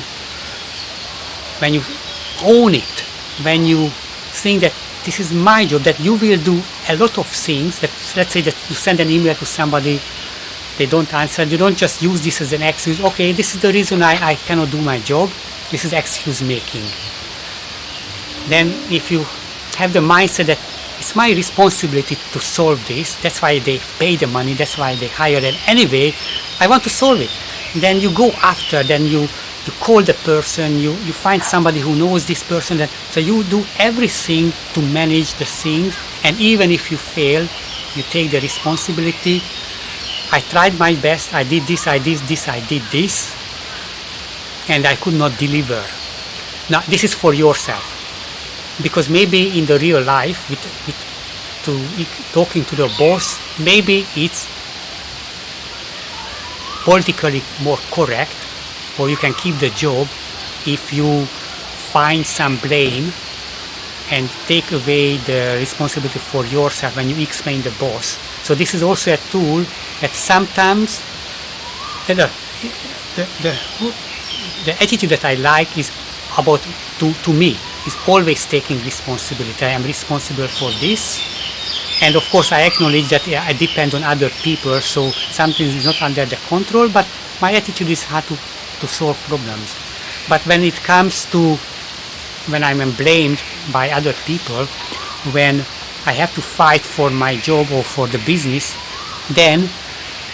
own it, when you think that this is my job, that you will do a lot of things, that let's say that you send an email to somebody, they don't answer, you don't just use this as an excuse, okay, this is the reason I cannot do my job, this is excuse making. Then if you have the mindset that it's my responsibility to solve this, that's why they pay the money, that's why they hire them anyway, I want to solve it, then you go after, then you call the person, you find somebody who knows this person, so you do everything to manage the things, and even if you fail, you take the responsibility. I tried my best, I did this, I did this, and I could not deliver. Now this is for yourself, because maybe in the real life, talking to the boss, maybe it's politically more correct, or you can keep the job if you find some blame and take away the responsibility for yourself when you explain the boss. So this is also a tool that sometimes the attitude that I like is about to me is always taking responsibility. I am responsible for this, and of course I acknowledge that I depend on other people, so something is not under the control, but my attitude is how to solve problems. But when it comes to when I'm blamed by other people, when I have to fight for my job or for the business, then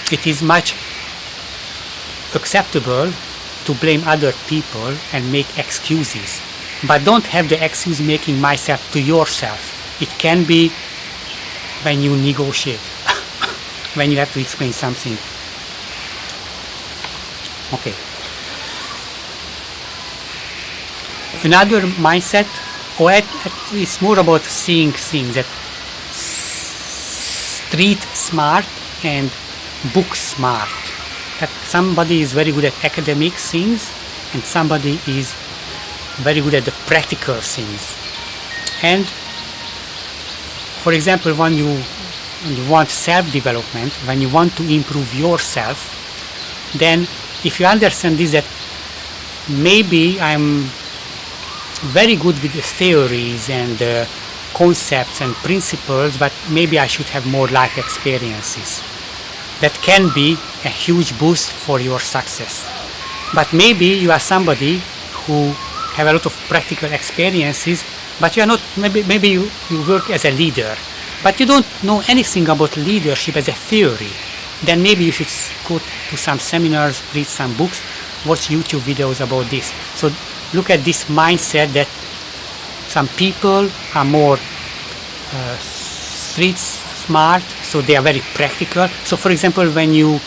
it is much acceptable to blame other people and make excuses. But don't have the excuse making myself to yourself. It can be when you negotiate, when you have to explain something. Okay. Another mindset, or it's more about seeing things, that street smart and book smart. That somebody is very good at academic things and somebody is very good at the practical things. And for example, when you want self-development, when you want to improve yourself, then if you understand this, that maybe I'm very good with the theories and concepts and principles, but maybe I should have more life experiences. That can be a huge boost for your success. But maybe you are somebody who have a lot of practical experiences, but you are not, maybe you work as a leader, but you don't know anything about leadership as a theory. Then maybe you should go to some seminars, read some books, watch YouTube videos about this. So look at this mindset that some people are more street smart, so they are very practical. So for example, when you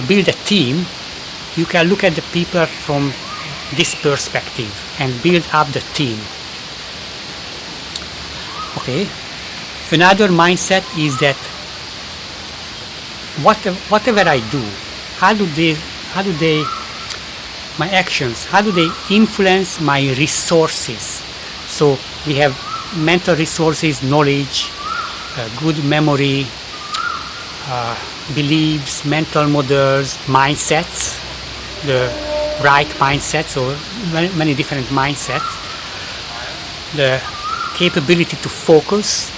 build a team, you can look at the people from this perspective and build up the team. Okay. Another mindset is that whatever I do, how do they my actions, how do they influence my resources? So we have mental resources, knowledge, good memory, beliefs, mental models, mindsets, the right mindset, so many different mindsets. The capability to focus,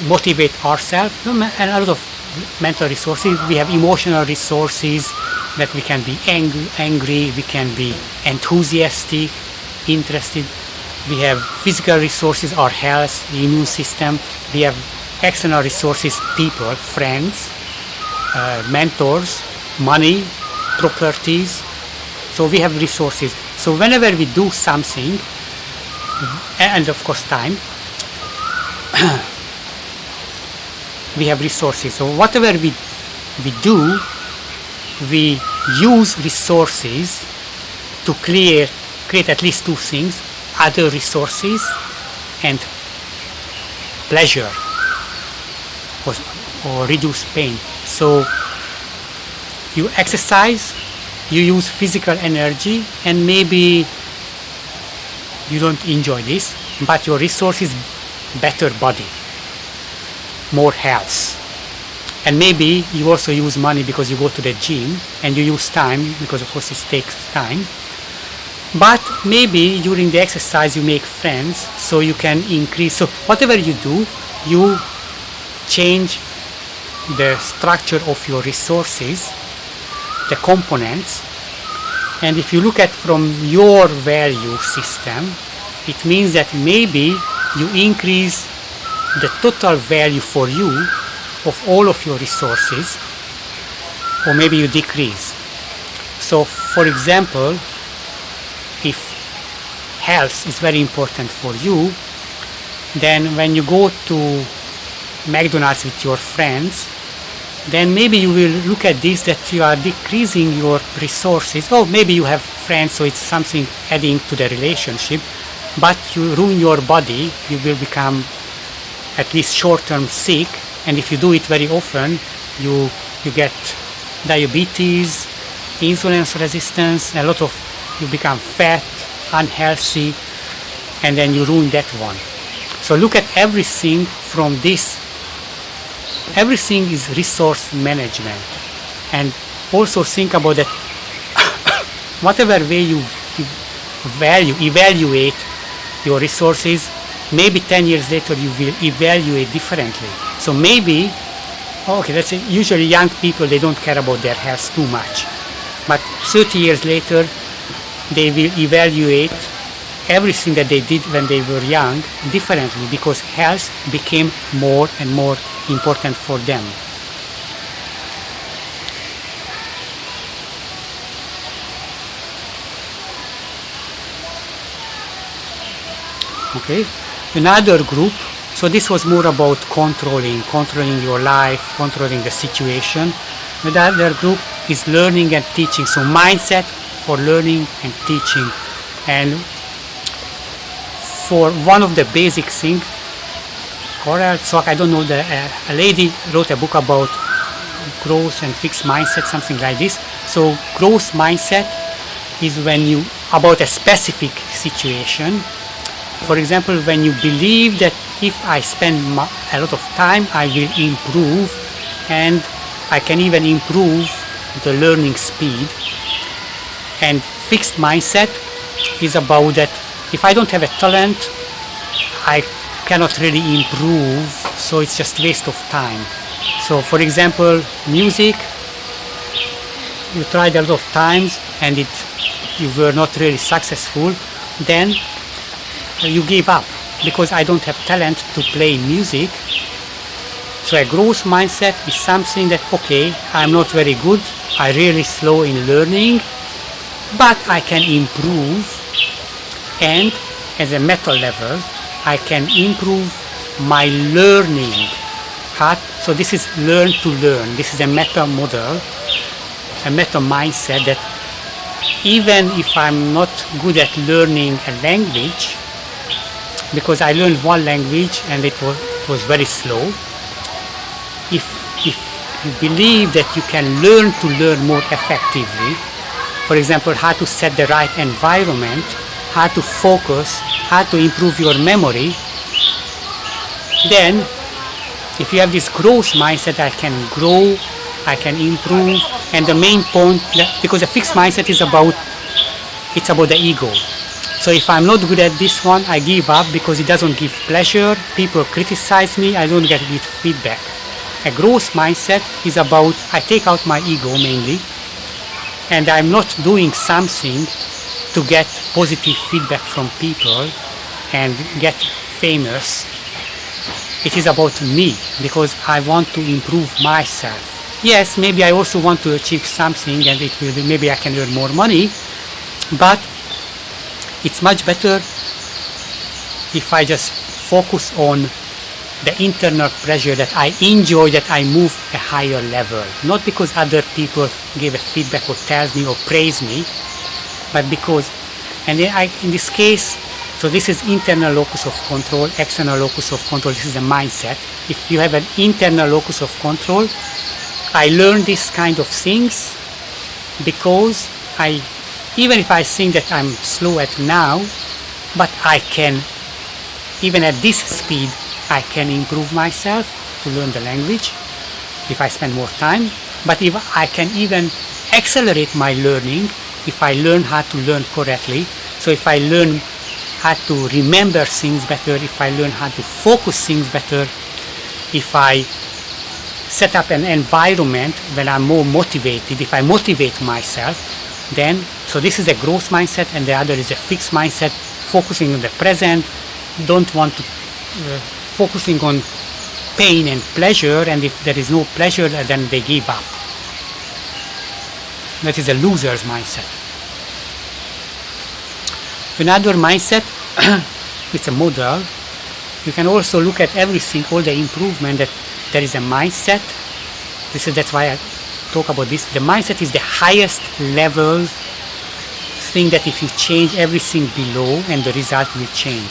motivate ourselves, and a lot of mental resources. We have emotional resources that we can be angry, we can be enthusiastic, interested. We have physical resources, our health, the immune system. We have external resources, people, friends, mentors, money, properties. So we have resources. So whenever we do something, and of course time, we have resources. So whatever we do, we use resources to create at least two things: other resources and pleasure, or reduce pain. So you exercise, you use physical energy, and maybe you don't enjoy this, but your resource is better body, more health. And maybe you also use money because you go to the gym, and you use time because of course it takes time. But maybe during the exercise you make friends, so you can increase. So whatever you do, you change the structure of your resources, the components. And if you look at from your value system, it means that maybe you increase the total value for you of all of your resources, or maybe you decrease. So for example, if health is very important for you, then when you go to McDonald's with your friends, then maybe you will look at this, that you are decreasing your resources. Oh, maybe you have friends, so it's something adding to the relationship, but you ruin your body. You will become at least short-term sick, and if you do it very often, you get diabetes, insulin resistance, a lot of, you become fat, unhealthy, and then you ruin that one. So look at everything from this. Everything is resource management, and also think about that. Whatever way you evaluate your resources, maybe 10 years later you will evaluate differently. So maybe, okay, let's say usually young people, they don't care about their health too much, but 30 years later they will evaluate everything that they did when they were young differently, because health became more and more important for them. Okay, another group. So this was more about controlling your life, controlling the situation. Another group is learning and teaching. So mindset for learning and teaching. And for one of the basic things, so I don't know, a lady wrote a book about growth and fixed mindset, something like this. So growth mindset is when you, about a specific situation. For example, when you believe that if I spend a lot of time, I will improve, and I can even improve the learning speed. And fixed mindset is about that if I don't have a talent, I cannot really improve, so it's just waste of time. So for example, music, you tried a lot of times and you were not really successful, then you give up because I don't have talent to play music. So a growth mindset is something that, okay, I'm not very good, I'm really slow in learning, but I can improve, and at a meta level I can improve my learning. So this is learn to learn. This is a meta model, a meta mindset, that even if I'm not good at learning a language, because I learned one language and it was very slow, if you believe that you can learn to learn more effectively, for example, how to set the right environment, how to focus, how to improve your memory, then if you have this growth mindset, I can grow, I can improve. And the main point, because a fixed mindset is about the ego. So if I'm not good at this one, I give up because it doesn't give pleasure. People criticize me, I don't get good feedback. A growth mindset is about, I take out my ego mainly, and I'm not doing something to get positive feedback from people and get famous. It is about me, because I want to improve myself. Yes, maybe I also want to achieve something, and it will be, maybe I can earn more money, but it's much better if I just focus on the internal pleasure, that I enjoy, that I move a higher level. Not because other people give a feedback or tells me or praise me, but because, and then in this case, so this is internal locus of control, external locus of control, this is the mindset. If you have an internal locus of control, I learn this kind of things because even if I think that I'm slow at now, but I can, even at this speed, I can improve myself to learn the language if I spend more time. But if I can even accelerate my learning, if I learn how to learn correctly, so if I learn how to remember things better, if I learn how to focus things better, if I set up an environment when I'm more motivated, if I motivate myself, then, so this is a growth mindset, and the other is a fixed mindset, focusing on the present, don't want to, focusing on pain and pleasure, and if there is no pleasure, then they give up. That is a loser's mindset. Another mindset, it's a model. You can also look at everything, all the improvement, that there is a mindset. That's why I talk about this. The mindset is the highest level thing, that if you change everything below, and the result will change.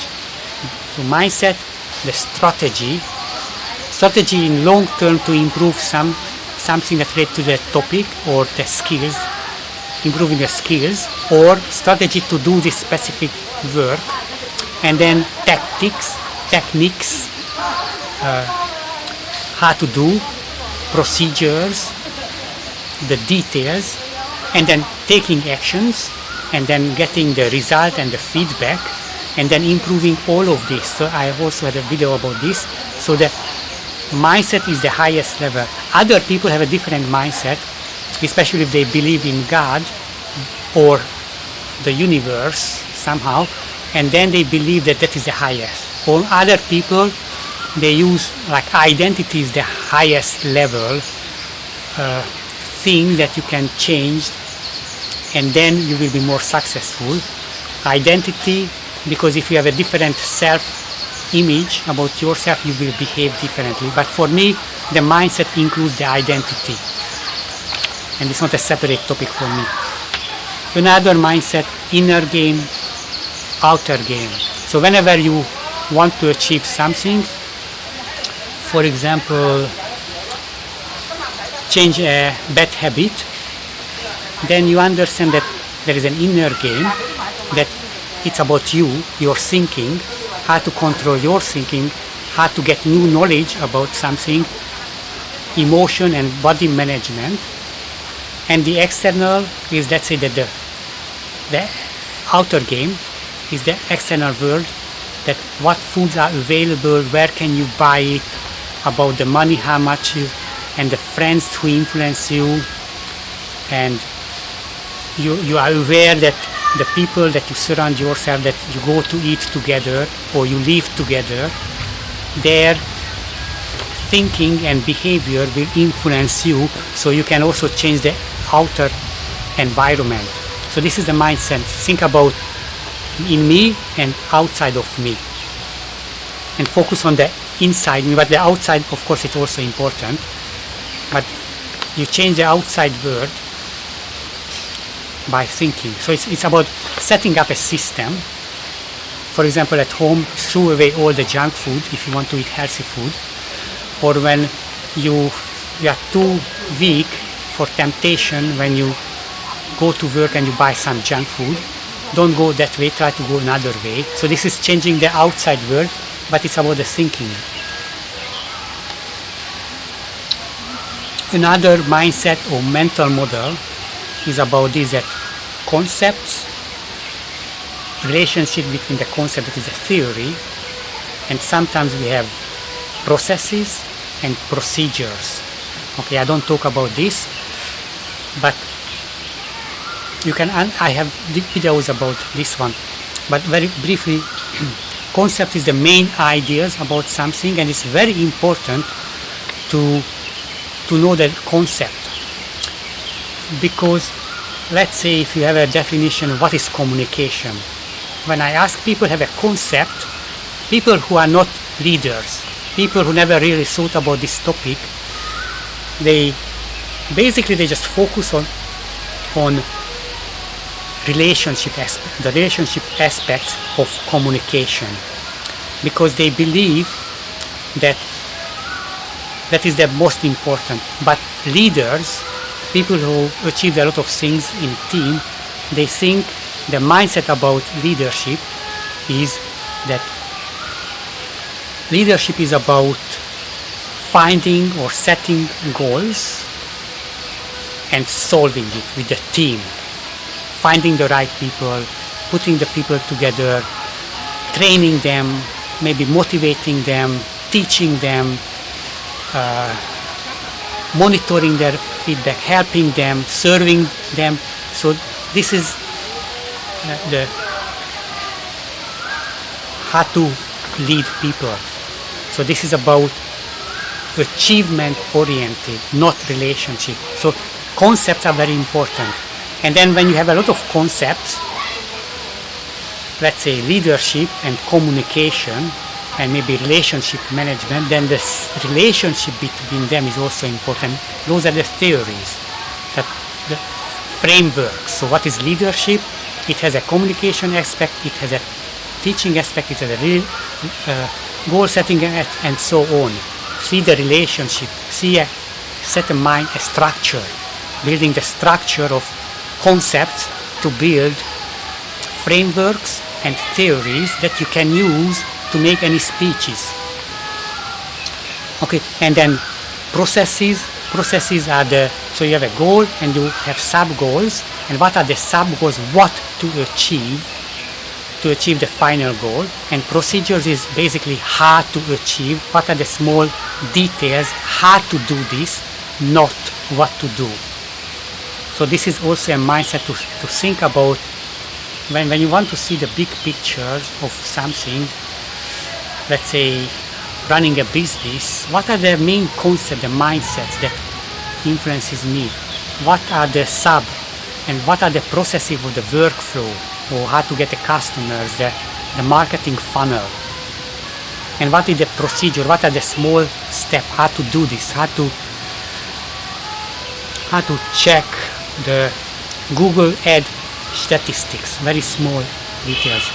So mindset, the strategy in long term to improve something that relates to the topic or the skills, improving the skills, or strategy to do this specific work, and then techniques, how to do, procedures, the details, and then taking actions, and then getting the result and the feedback, and then improving all of this. So I also had a video about this. So the mindset is the highest level. Other people have a different mindset, especially if they believe in God or the universe somehow, and then they believe that that is the highest. Or other people, they use like identity is the highest level thing that you can change, and then you will be more successful. Identity, because if you have a different self-image about yourself, you will behave differently. But for me, the mindset includes the identity, and it's not a separate topic for me. Another mindset, inner game, outer game. So whenever you want to achieve something, for example, change a bad habit, then you understand that there is an inner game, that it's about you, your thinking, how to control your thinking, how to get new knowledge about something, emotion and body management. And the external is, let's say that the outer game is the external world, that what foods are available, where can you buy it, about the money, how much, and the friends who influence you, and you are aware that the people that you surround yourself, that you go to eat together or you live together, their thinking and behavior will influence you, so you can also change the outer environment. So this is the mindset. Think about in me and outside of me, and focus on the inside me, but the outside, of course, it's also important, but you change the outside world by thinking. So it's about setting up a system. For example, at home, throw away all the junk food if you want to eat healthy food. Or when you are too weak for temptation, when you go to work and you buy some junk food, don't go that way, try to go another way. So this is changing the outside world, but it's about the thinking. Another mindset or mental model is about this, that concepts relationship between the concept that is a theory, and sometimes we have processes and procedures. Okay, I don't talk about this, but you can, I have videos about this one, but very briefly, concept is the main ideas about something, and it's very important to know the concept, because let's say if you have a definition of what is communication, when I ask people have a concept, people who are not leaders, people who never really thought about this topic, they just focus on relationship aspect, the relationship aspects of communication, because they believe that is the most important. But leaders, people who achieve a lot of things in a team, they think the mindset about leadership is that leadership is about finding or setting goals and solving it with the team, finding the right people, putting the people together, training them, maybe motivating them, teaching them, monitoring their feedback, helping them, serving them. So this is the how to lead people. So this is about achievement oriented, not relationship. So concepts are very important. And then when you have a lot of concepts, let's say leadership and communication and maybe relationship management, then the relationship between them is also important. Those are the theories, that the frameworks. So what is leadership? It has a communication aspect, it has a teaching aspect, it has a real goal setting, and so on. See the relationship, set a mind, a structure, building the structure of concepts to build frameworks and theories that you can use to make any speeches. Okay, and then processes are so you have a goal and you have sub goals, and what are the sub goals, what to achieve the final goal, and procedures is basically how to achieve, what are the small details, how to do this, not what to do. So this is also a mindset to think about when you want to see the big pictures of something. Let's say running a business, what are the main concepts, the mindsets that influences me? What are the sub and what are the processes of the workflow, or how to get the customers, the marketing funnel? And what is the procedure, what are the small steps, how to do this, how to check the Google ad statistics, very small details.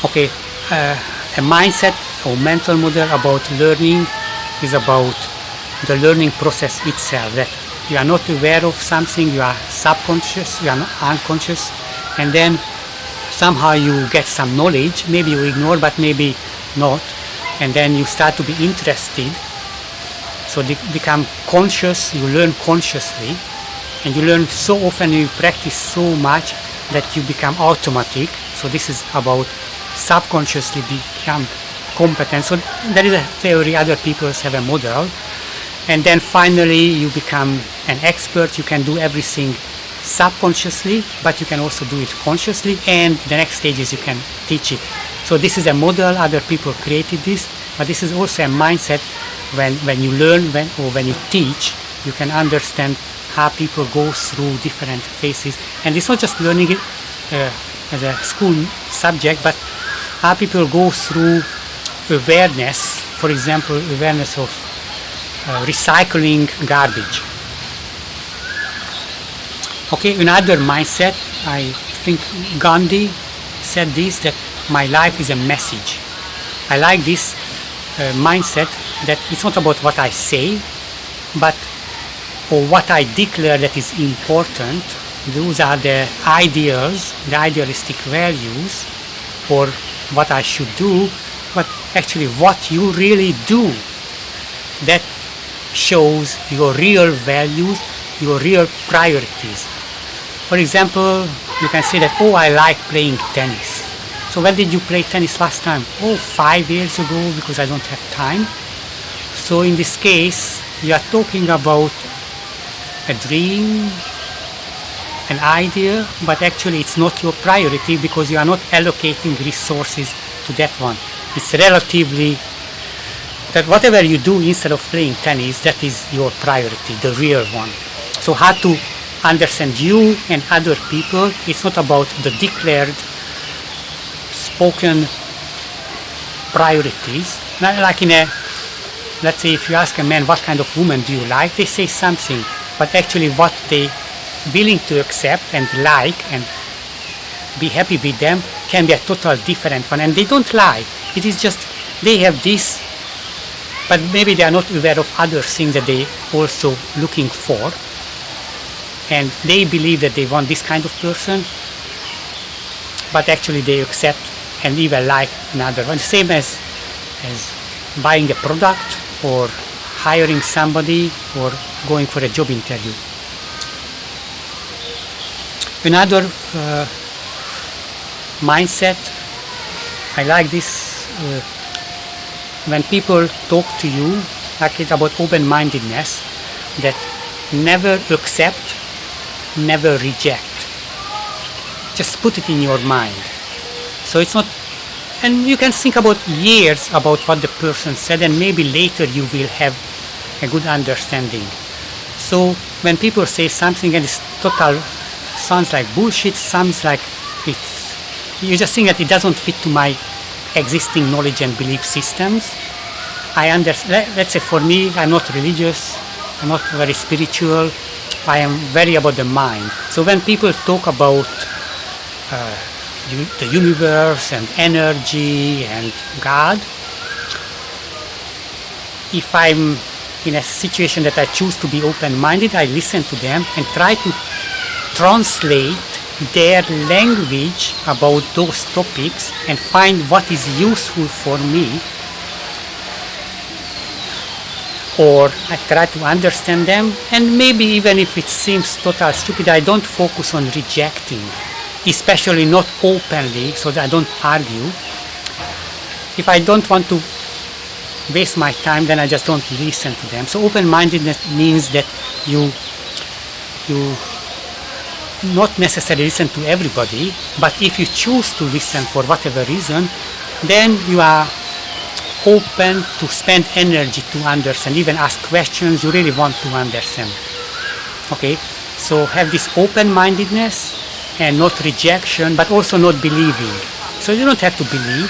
Okay, a mindset or mental model about learning is about the learning process itself, that you are not aware of something, you are subconscious, you are not unconscious, and then somehow you get some knowledge, maybe you ignore but maybe not, and then you start to be interested, so you become conscious, you learn consciously, and you learn so often, you practice so much that you become automatic. So this is about subconsciously become competent. So there is a theory, other people have a model, and then finally you become an expert. You can do everything subconsciously, but you can also do it consciously, and the next stage is you can teach it. So this is a model, other people created this, but this is also a mindset. When you learn, when you teach, you can understand how people go through different phases, and it's not just learning it as a school subject, but how people go through awareness, for example, awareness of recycling garbage. Okay, another mindset, I think Gandhi said this, that my life is a message. I like this mindset, that it's not about what I say, but or what I declare that is important. Those are the ideals, the idealistic values, or what I should do, but actually what you really do, that shows your real values, your real priorities. For example, you can say that, oh, I like playing tennis. So when did you play tennis last time? Oh, 5 years ago, because I don't have time. So in this case, you are talking about a dream, an idea, but actually it's not your priority because you are not allocating resources to that one. It's relatively that whatever you do instead of playing tennis, that is your priority, the real one. So how to understand you and other people, it's not about the declared spoken priorities. Not like in a, let's say if you ask a man what kind of woman do you like, they say something, but actually what they willing to accept and like and be happy with them can be a total different one, and they don't lie. It is just they have this, but maybe they are not aware of other things that they also looking for, and they believe that they want this kind of person, but actually they accept and even like another one. Same as buying a product or hiring somebody or going for a job interview. Another mindset, I like this, when people talk to you, like it's about open-mindedness, that never accept, never reject. Just put it in your mind. So it's not, and you can think about years about what the person said, and maybe later you will have a good understanding. So when people say something and it's total, sounds like bullshit, sounds like you just think that it doesn't fit to my existing knowledge and belief systems. I understand. Let's say for me, I'm not religious, I'm not very spiritual, I am very about the mind. So when people talk about the universe and energy and God, if I'm in a situation that I choose to be open-minded, I listen to them and try to translate their language about those topics and find what is useful for me, or I try to understand them, and maybe even if it seems total stupid, I don't focus on rejecting, especially not openly, so that I don't argue. If I don't want to waste my time, then I just don't listen to them. So open-mindedness means that you not necessarily listen to everybody, but if you choose to listen for whatever reason, then you are open to spend energy to understand, even ask questions you really want to understand. Okay, so have this open-mindedness and not rejection, but also not believing. So you don't have to believe.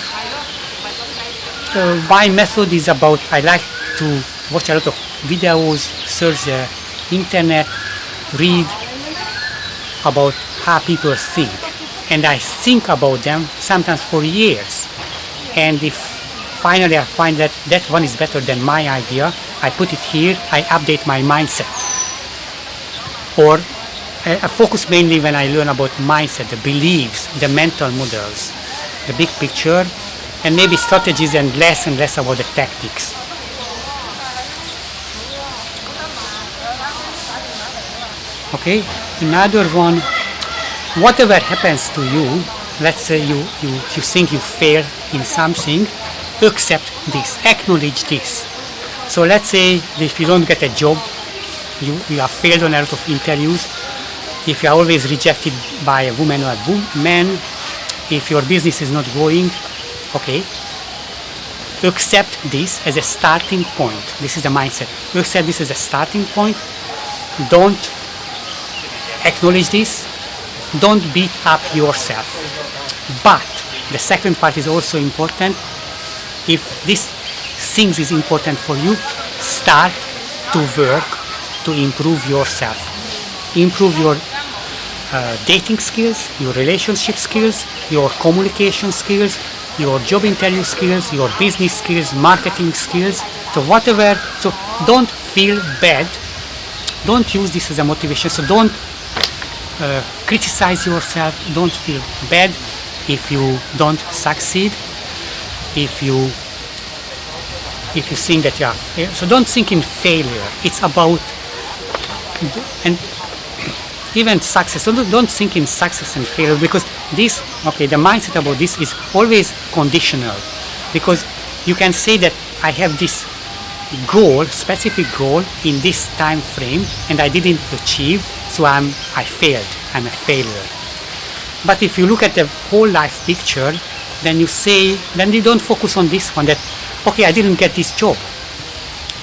My method is about, I like to watch a lot of videos, search the internet, read about how people think, and I think about them sometimes for years, and if finally I find that that one is better than my idea, I put it here, I update my mindset, or I focus mainly when I learn about mindset, the beliefs, the mental models, the big picture, and maybe strategies, and less about the tactics. Okay, another one, whatever happens to you, let's say you think you fail in something, accept this, acknowledge this. So let's say if you don't get a job, you have failed on a lot of interviews, if you are always rejected by a woman or a man, if your business is not growing, okay, accept this as a starting point. This is the mindset. Accept this as a starting point. Don't acknowledge this. Don't beat up yourself. But the second part is also important. If this things is important for you, start to work to improve yourself. Improve your dating skills, your relationship skills, your communication skills, your job interview skills, your business skills, marketing skills. So whatever, so don't feel bad. Don't use this as a motivation. So don't criticize yourself. Don't feel bad if you don't succeed. If you think that you are, so don't think in failure. It's about, and even success. So don't think in success and failure, because this, okay, the mindset about this is always conditional, because you can say that I have this goal, specific goal in this time frame, and I didn't achieve, so I failed. I'm a failure. But if you look at the whole life picture, then you don't focus on this one, that okay, I didn't get this job,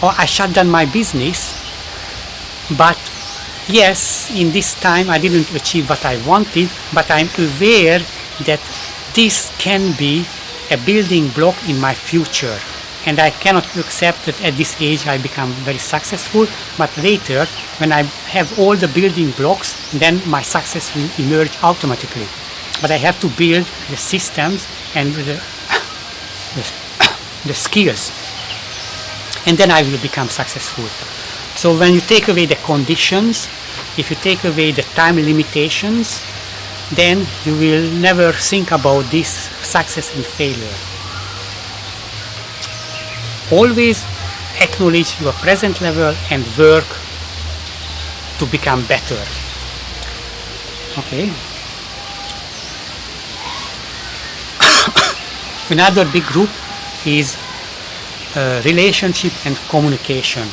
or I shut down my business, but yes, in this time I didn't achieve what I wanted, but I'm aware that this can be a building block in my future, and I cannot accept that at this age I become very successful, but later when I have all the building blocks, then my success will emerge automatically. But I have to build the systems and the skills, and then I will become successful. So when you take away the conditions, if you take away the time limitations, then you will never think about this success and failure. Always acknowledge your present level and work to become better. Okay. Another big group is relationship and communication.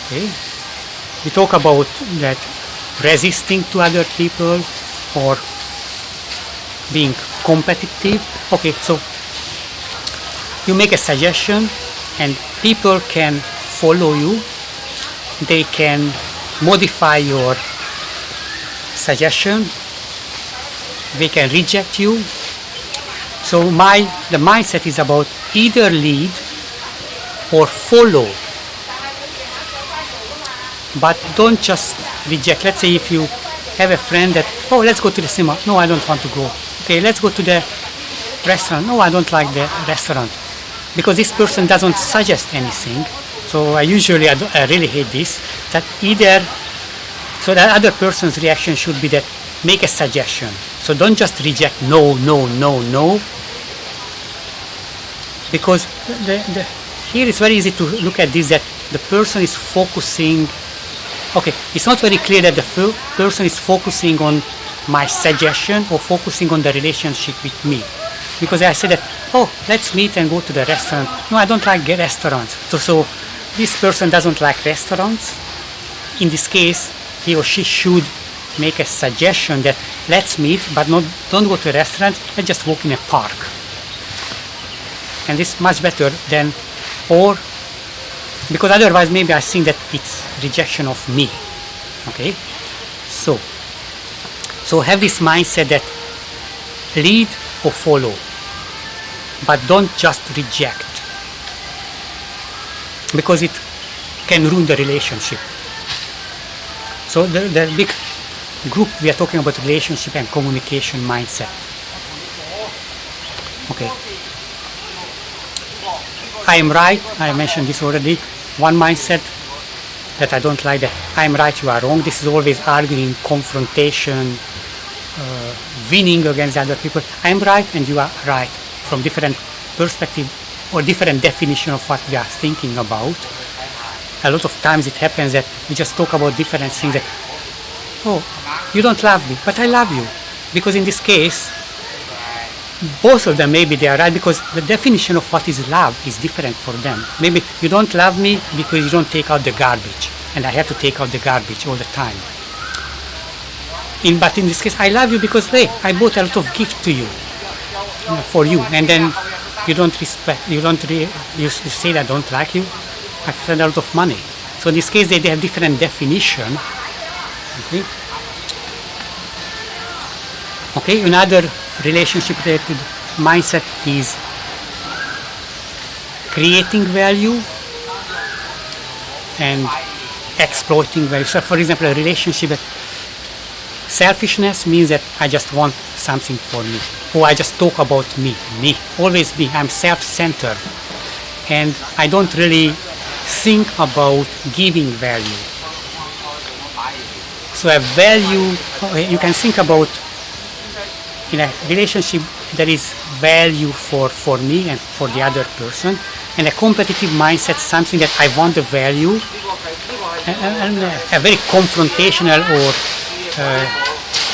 Okay. We talk about that resisting to other people or being competitive. Okay, so you make a suggestion and people can follow you. They can modify your suggestion. They can reject you. So the mindset is about either lead or follow. But don't just reject. Let's say if you have a friend that, oh, let's go to the cinema. No, I don't want to go. Okay, let's go to the restaurant. No, I don't like the restaurant. Because this person doesn't suggest anything. So I really hate this. That so the other person's reaction should be that make a suggestion. So don't just reject no. Because here it's very easy to look at this, that the person is focusing. Okay, it's not very clear that the person is focusing on my suggestion or focusing on the relationship with me. Because I said that, oh, let's meet and go to the restaurant. No, I don't like restaurants. So this person doesn't like restaurants. In this case, he or she should make a suggestion that let's meet, but don't go to a restaurant, let's just walk in a park. And this is much better than, or because otherwise maybe I think that it's rejection of me. Okay, so have this mindset that lead or follow, but don't just reject, because it can ruin the relationship. So the big group, we are talking about relationship and communication mindset. Okay, I am right, I mentioned this already. One mindset that I don't like, that I am right, you are wrong. This is always arguing, confrontation, winning against other people. I am right and you are right, from different perspective or different definition of what we are thinking about. A lot of times it happens that we just talk about different things, that, oh, you don't love me, but I love you. Because in this case, both of them, maybe they are right, because the definition of what is love is different for them. Maybe you don't love me because you don't take out the garbage, and I have to take out the garbage all the time. But in this case, I love you because, hey, I bought a lot of gift to you, for you, and then you don't respect, you say that I don't like you, I spend a lot of money. So in this case, they have different definition. Okay, another relationship related mindset is creating value and exploiting value. So for example, a relationship that selfishness means that I just want something for me, or I just talk about me, always me. I'm self-centered and I don't really think about giving value. So a value, you can think about, in a relationship, there is value for me and for the other person. And a competitive mindset, something that I want the value, and a very confrontational or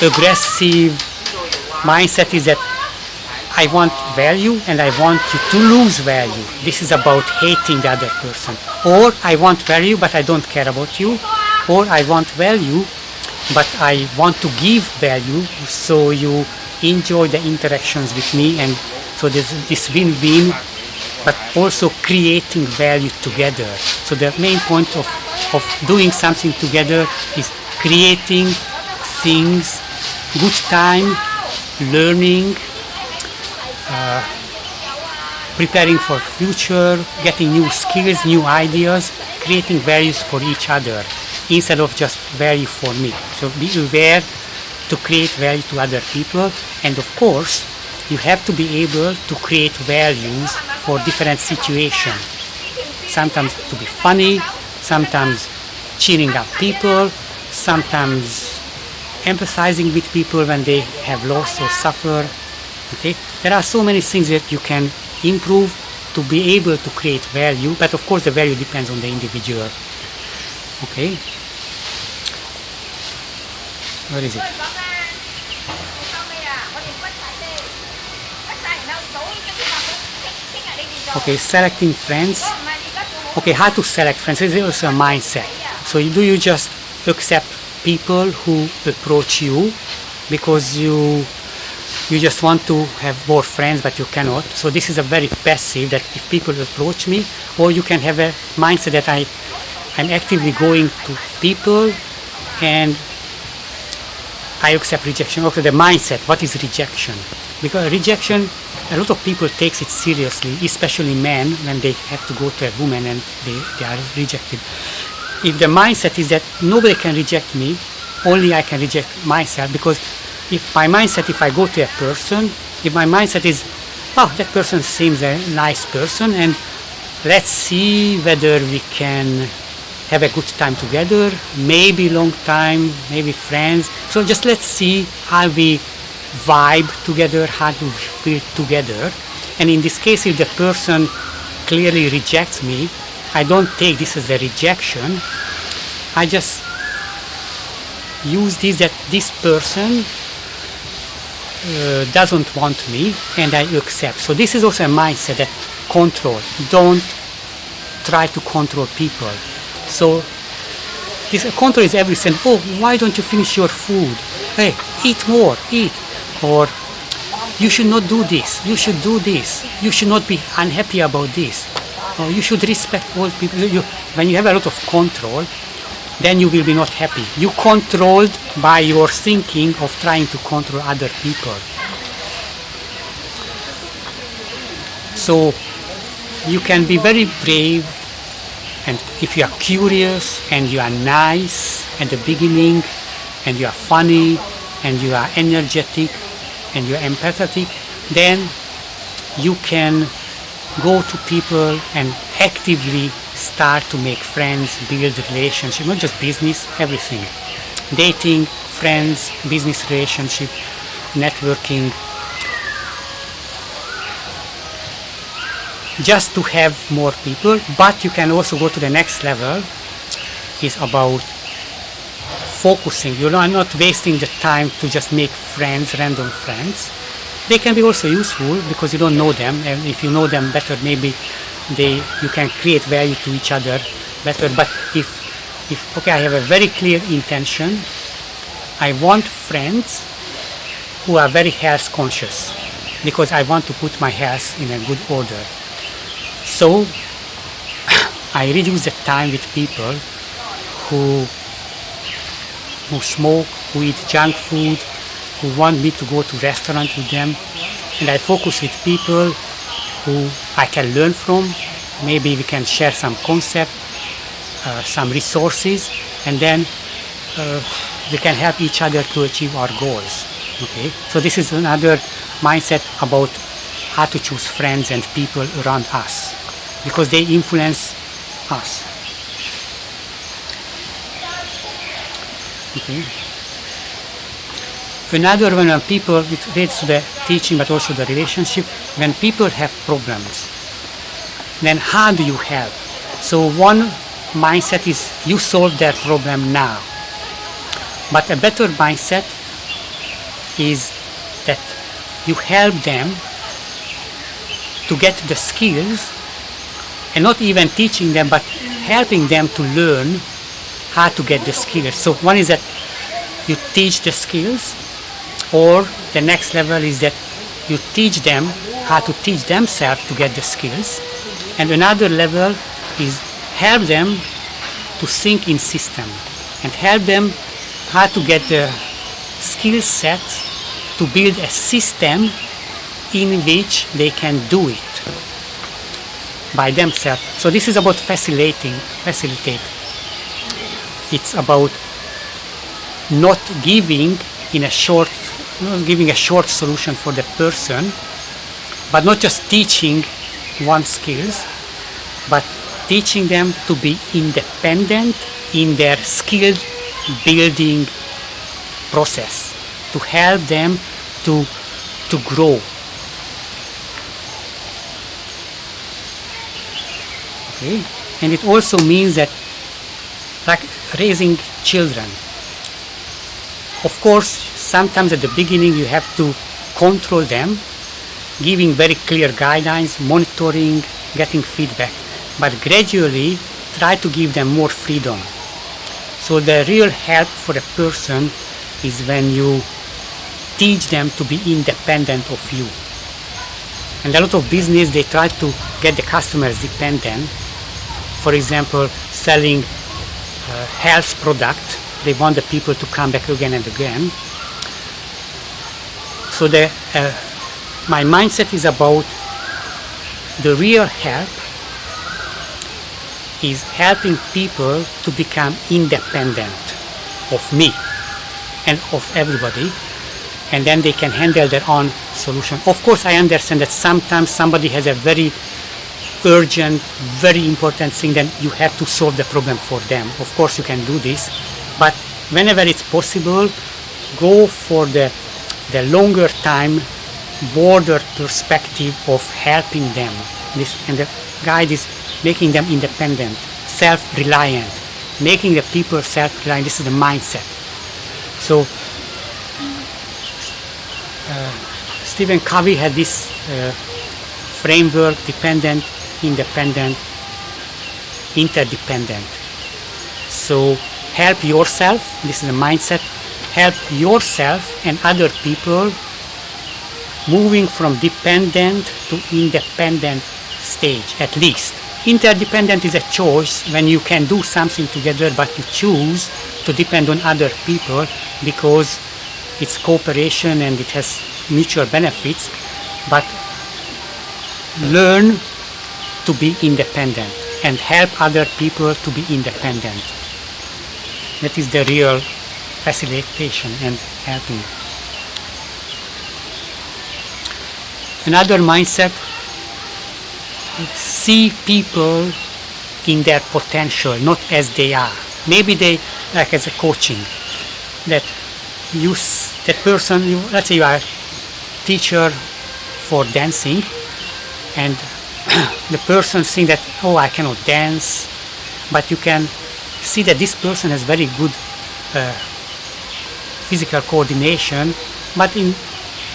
aggressive mindset is that I want value and I want you to lose value. This is about hating the other person. Or I want value but I don't care about you. Or I want value but I want to give value so you enjoy the interactions with me, and so there's this win-win, but also creating value together. So the main point of doing something together is creating things, good time, learning, preparing for future, getting new skills, new ideas, creating values for each other instead of just value for me. So be aware to create value to other people, and of course you have to be able to create values for different situations. Sometimes to be funny, sometimes cheering up people, sometimes empathizing with people when they have lost or suffer. Okay, there are so many things that you can improve to be able to create value, but of course the value depends on the individual. Okay, where is it? Okay, selecting friends. Okay, how to select friends? This is also a mindset. So do you just accept people who approach you because you just want to have more friends but you cannot? So this is a very passive, that if people approach me, or you can have a mindset that I'm actively going to people and I accept rejection. Okay, the mindset, what is rejection? Because rejection, a lot of people takes it seriously, especially men, when they have to go to a woman and they are rejected. If the mindset is that nobody can reject me, only I can reject myself, because if my mindset, if I go to a person, if my mindset is, oh, that person seems a nice person and let's see whether we can have a good time together, maybe long time, maybe friends. So just let's see how we vibe together, how to feel together. And in this case, if the person clearly rejects me, I don't take this as a rejection. I just use this, that this person doesn't want me, and I accept. So this is also a mindset, that control. Don't try to control people. So this control is everything. Oh, why don't you finish your food? Hey, eat more, eat. Or you should not do this, you should do this, you should not be unhappy about this, or you should respect all people. When you have a lot of control, then you will be not happy. You controlled by your thinking of trying to control other people. So you can be very brave, and if you are curious and you are nice at the beginning, and you are funny and you are energetic and you are empathetic, then you can go to people and actively start to make friends, build relationships, not just business, everything. Dating, friends, business relationship, networking. Just to have more people, but you can also go to the next level, is about focusing. You are not wasting the time to just make friends, random friends. They can be also useful because you don't know them, and if you know them better, maybe you can create value to each other better. But if okay, I have a very clear intention. I want friends who are very health conscious, because I want to put my health in a good order. So I reduce the time with people who smoke, who eat junk food, who want me to go to restaurant with them, and I focus with people who I can learn from. Maybe we can share some concept, some resources, and then we can help each other to achieve our goals. Okay, so this is another mindset about how to choose friends and people around us, because they influence us. Okay. Another one, when people, it relates to the teaching but also the relationship, when people have problems. then how do you help? So one mindset is you solve their problem now. But a better mindset is that you help them to get the skills, and not even teaching them, but helping them to learn how to get the skills. So one is that you teach the skills, or the next level is that you teach them how to teach themselves to get the skills. And another level is help them to think in system and help them how to get the skill sets to build a system in which they can do it by themselves. So this is about facilitate. It's about not giving a short solution for the person, but not just teaching one skills, but teaching them to be independent in their skill building process, to help them to grow. Okay? And it also means that, like raising children, of course sometimes at the beginning you have to control them, giving very clear guidelines, monitoring, getting feedback, but gradually try to give them more freedom. So the real help for a person is when you teach them to be independent of you. And a lot of business, they try to get the customers dependent. For example, selling health product, they want the people to come back again and again. So my mindset is about the real help is helping people to become independent of me and of everybody, and then they can handle their own solution. Of course, I understand that sometimes somebody has a very urgent, very important thing, then you have to solve the problem for them. Of course, you can do this, but whenever it's possible, go for the longer time, broader perspective of helping them. And the guide is making them independent, self-reliant, making the people self-reliant. This is the mindset. So Stephen Covey had this framework: dependent, independent, interdependent. So help yourself, this is a mindset, help yourself and other people moving from dependent to independent stage at least. Interdependent is a choice when you can do something together, but you choose to depend on other people because it's cooperation and it has mutual benefits. But learn to be independent and help other people to be independent. That is the real facilitation and helping. Another mindset: see people in their potential, not as they are. Maybe they, like as a coaching, that that person, let's say you are a teacher for dancing, and the person thinks that, oh, I cannot dance, but you can see that this person has very good physical coordination, but in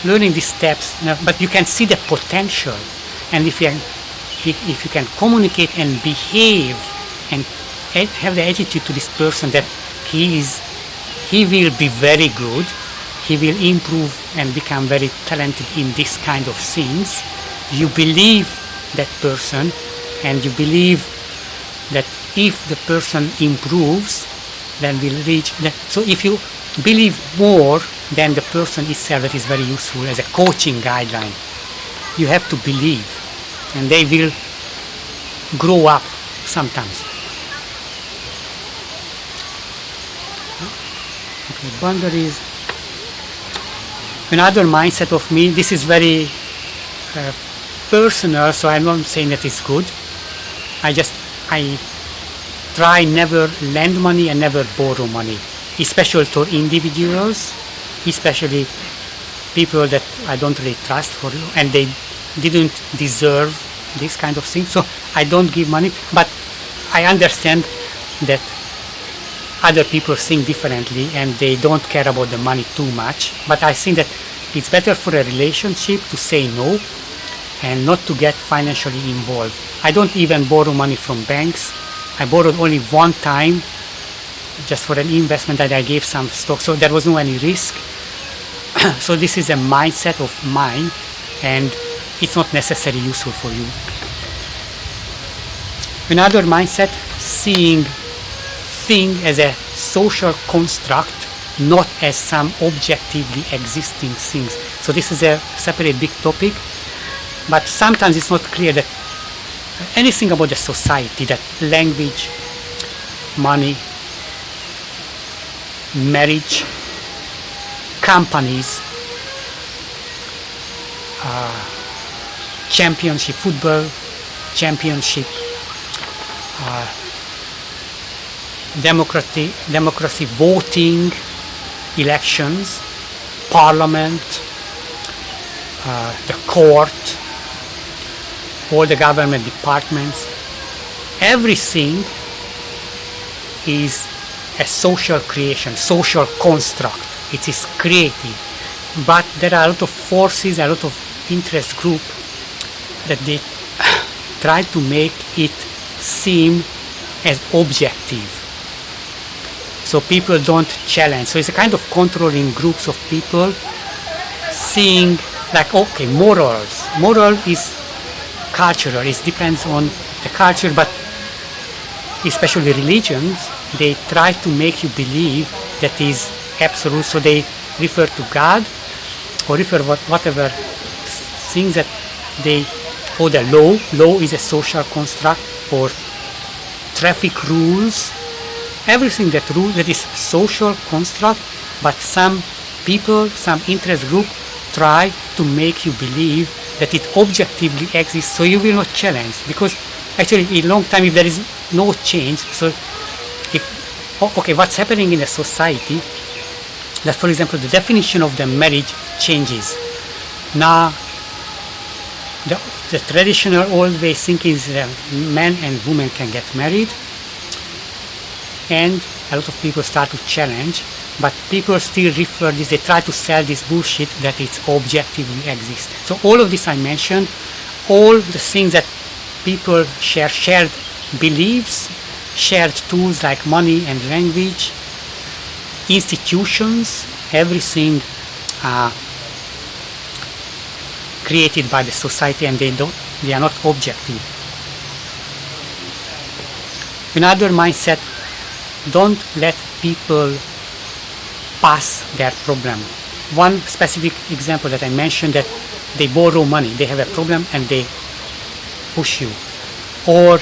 learning these steps, but you can see the potential, and if you can communicate and behave and have the attitude to this person that he will be very good, he will improve and become very talented in this kind of things, you believe that person, and you believe that if the person improves, then we'll reach that. So if you believe more than the person itself, that is very useful as a coaching guideline. You have to believe, and they will grow up sometimes. Okay, boundaries. Another mindset of me, this is very personal, so I'm not saying that it's good. I try never lend money and never borrow money, especially to individuals, especially people that I don't really trust and they didn't deserve this kind of thing. So I don't give money, but I understand that other people think differently and they don't care about the money too much. But I think that it's better for a relationship to say no and not to get financially involved. I don't even borrow money from banks. I borrowed only one time just for an investment that I gave some stock, so there was no any risk. So this is a mindset of mine, and it's not necessarily useful for you. Another mindset, seeing thing as a social construct, not as some objectively existing things. So this is a separate big topic, but sometimes it's not clear that anything about the society, that language, money, marriage, companies, championship, football championship, democracy, voting, elections, parliament, the court, all the government departments, everything is a social creation, social construct. It is creative, but there are a lot of forces, a lot of interest group that they try to make it seem as objective, so people don't challenge. So it's a kind of controlling groups of people, seeing like, okay, moral is cultural, it depends on the culture, but especially religions, they try to make you believe that is absolute. So they refer to God or refer whatever things that they, or the law is a social construct, or traffic rules, everything that is social construct, but some people, some interest group try to make you believe that it objectively exists, so you will not challenge, because actually in a long time if there is no change, so what's happening in a society, that for example the definition of the marriage changes. Now the traditional old way thinking is that men and women can get married, and a lot of people start to challenge, but people still refer this, they try to sell this bullshit that it's objectively exists. So all of this I mentioned, all the things that people share, shared beliefs, shared tools like money and language, institutions, everything created by the society, and they are not objective. Another mindset, don't let people pass their problem. One specific example that I mentioned, that they borrow money, they have a problem and they push you. Or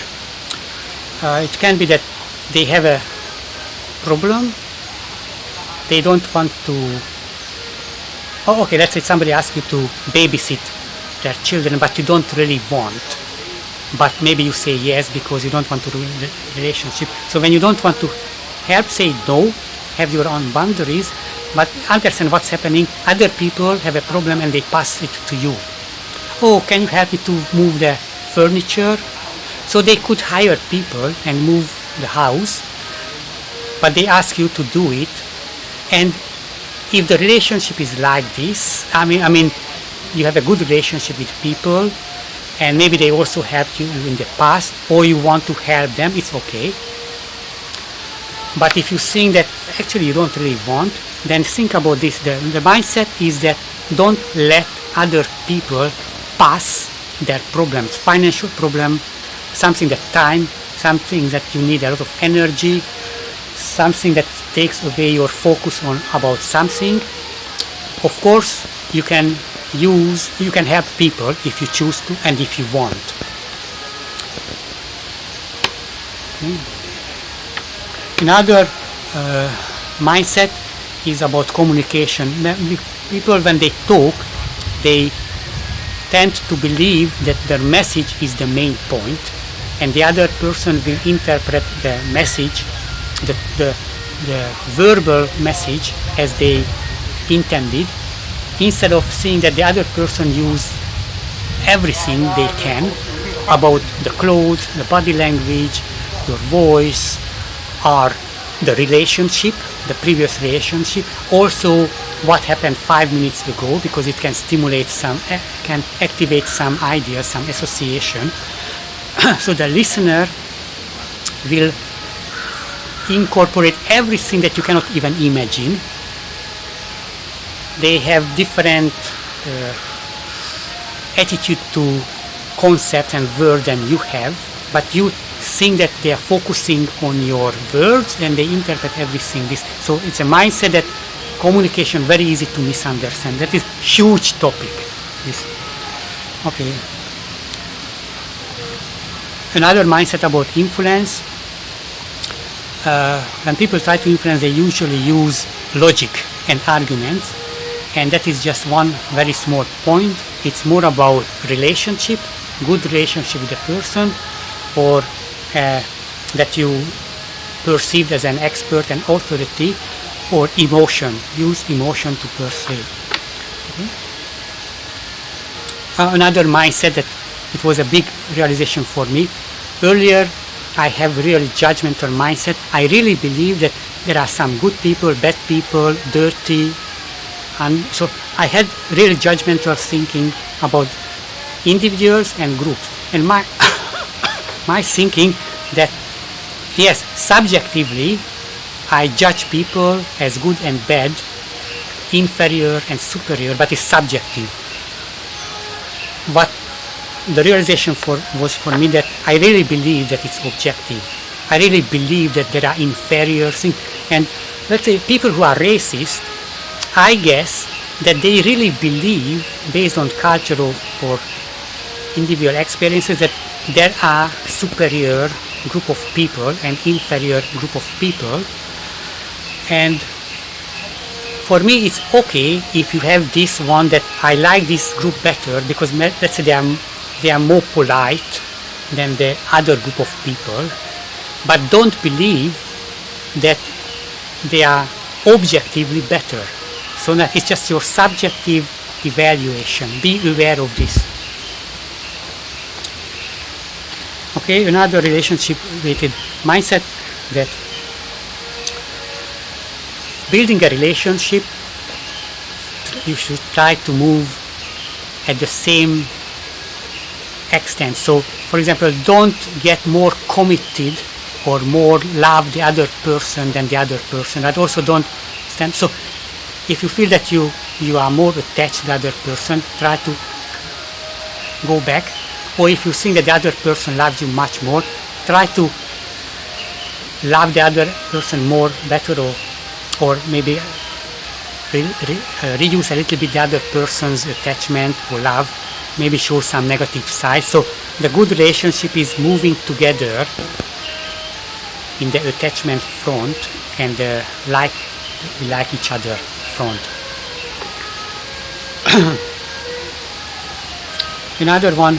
it can be that they have a problem, they don't want to, let's say somebody asks you to babysit their children, but you don't really want, but maybe you say yes because you don't want to ruin the relationship. So when you don't want to help, say no, have your own boundaries, but understand what's happening. Other people have a problem and they pass it to you. Oh, can you help me to move the furniture? So they could hire people and move the house, but they ask you to do it. And if the relationship is like this, I mean, you have a good relationship with people, and maybe they also helped you in the past, or you want to help them, it's okay. But if you think that actually you don't really want, then think about this. The mindset is that don't let other people pass their problems, financial problem, something that time, something that you need a lot of energy, something that takes away your focus on about something. Of course, you can help people if you choose to and if you want. Another mindset is about communication. People, when they talk, they tend to believe that their message is the main point, and the other person will interpret the message, the verbal message, as they intended, instead of seeing that the other person use everything they can about the clothes, the body language, your voice, or the relationship, the previous relationship. Also, what happened 5 minutes ago, because it can stimulate some, can activate some ideas, some association. So the listener will incorporate everything that you cannot even imagine. They have different attitude to concepts and words than you have, but you think that they are focusing on your words and they interpret everything this. So it's a mindset that communication very easy to misunderstand. That is huge topic. This. Okay. Another mindset about influence. When people try to influence, they usually use logic and arguments, and that is just one very small point. It's more about relationship, good relationship with the person, or that you perceived as an expert and authority, or emotion. Use emotion to persuade. Okay. Another mindset that it was a big realization for me. Earlier, I have really judgmental mindset. I really believe that there are some good people, bad people, dirty, and so I had really judgmental thinking about individuals and groups. And my my thinking that yes, subjectively, I judge people as good and bad, inferior and superior, but it's subjective. What the realization was for me that I really believe that it's objective. I really believe that there are inferior things. And let's say people who are racist, I guess that they really believe, based on cultural or individual experiences, that there are superior group of people and inferior group of people. And for me it's okay if you have this one that I like this group better because let's say they are more polite than the other group of people, but don't believe that they are objectively better. So that it's just your subjective evaluation. Be aware of this. Okay, another relationship-related mindset, that building a relationship, you should try to move at the same extent. So, for example, don't get more committed or more love the other person than the other person. But also don't stand. So, if you feel that you are more attached to the other person, try to go back. Or if you think that the other person loves you much more, try to love the other person more, better, or maybe reduce a little bit the other person's attachment or love, maybe show some negative sides. So the good relationship is moving together in the attachment front and like each other front. Another one,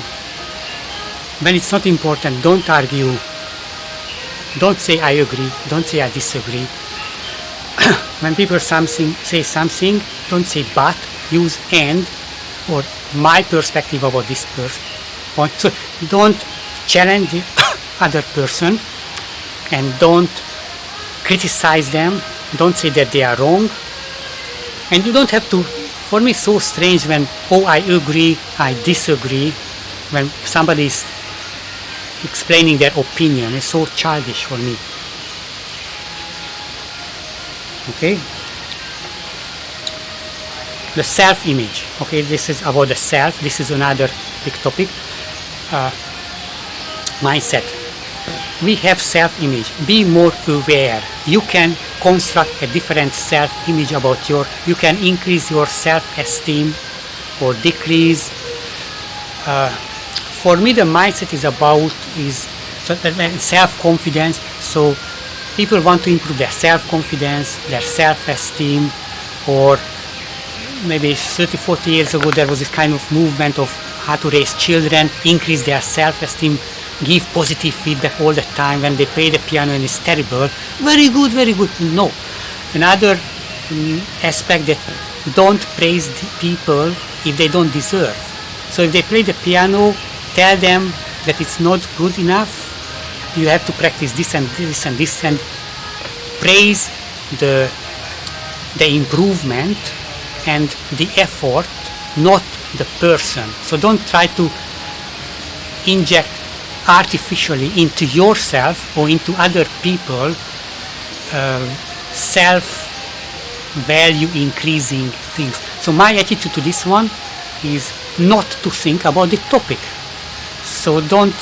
when it's not important, don't argue, don't say I agree, don't say I disagree. When people say something, don't say but, use and or my perspective about this point. So don't challenge the other person and don't criticize them, don't say that they are wrong. And you don't have to, for me it's so strange when, oh, I agree, I disagree, when somebody is explaining their opinion. It's so childish for me. Okay? The self-image. Okay, this is about the self. This is another big topic. Mindset. We have self-image. Be more aware. You can construct a different self-image about you can increase your self-esteem or decrease. For me, the mindset is about self-confidence. So people want to improve their self-confidence, their self-esteem, or maybe 30, 40 years ago there was this kind of movement of how to raise children, increase their self-esteem, give positive feedback all the time when they play the piano and it's terrible. Very good, very good. No. Another aspect, that don't praise the people if they don't deserve. So if they play the piano, tell them that it's not good enough, you have to practice this and this and this, and praise the improvement and the effort, not the person. So don't try to inject artificially into yourself or into other people self-value increasing things. So my attitude to this one is not to think about the topic. So don't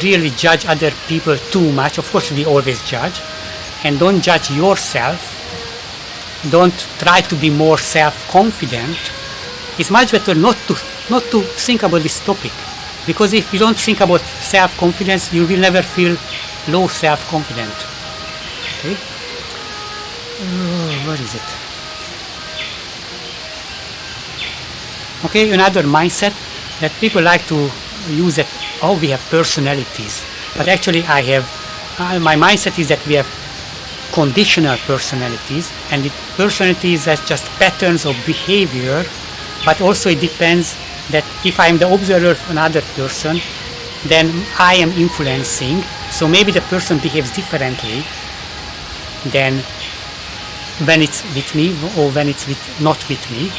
really judge other people too much. Of course we always judge, and don't judge yourself. Don't try to be more self-confident. It's much better not to think about this topic, because if you don't think about self-confidence, you will never feel low self-confident. Okay? Where is it? Okay, another mindset that people like to use it. Oh, we have personalities, but actually I have my mindset is that we have conditional personalities, and the personalities are just patterns of behavior, but also it depends that if I am the observer of another person, then I am influencing, so maybe the person behaves differently than when it's with me or when it's not with me,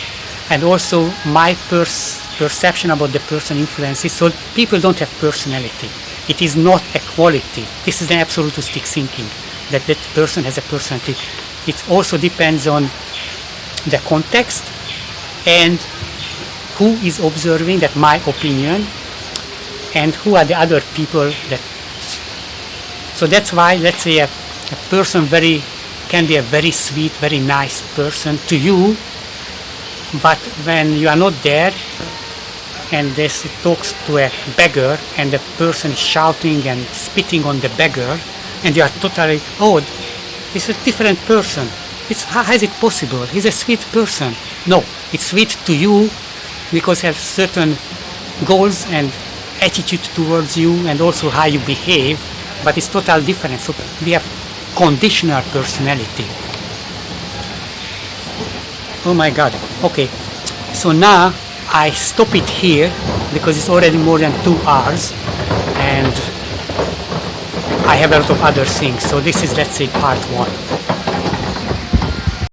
and also my perception about the person influences. So people don't have personality. It is not a quality. This is an absolutistic thinking, that person has a personality. It also depends on the context and who is observing, that my opinion, and who are the other people that. So that's why, let's say a person can be a very sweet, very nice person to you, but when you are not there and this talks to a beggar and the person is shouting and spitting on the beggar, and you are totally, oh, it's a different person. How is it possible? He's a sweet person. No, it's sweet to you because he has certain goals and attitude towards you, and also how you behave, but it's totally different. So we have conditional personality. Oh my God. Okay, so now I stop it here because it's already more than 2 hours and I have a lot of other things. So this is, let's say, part 1.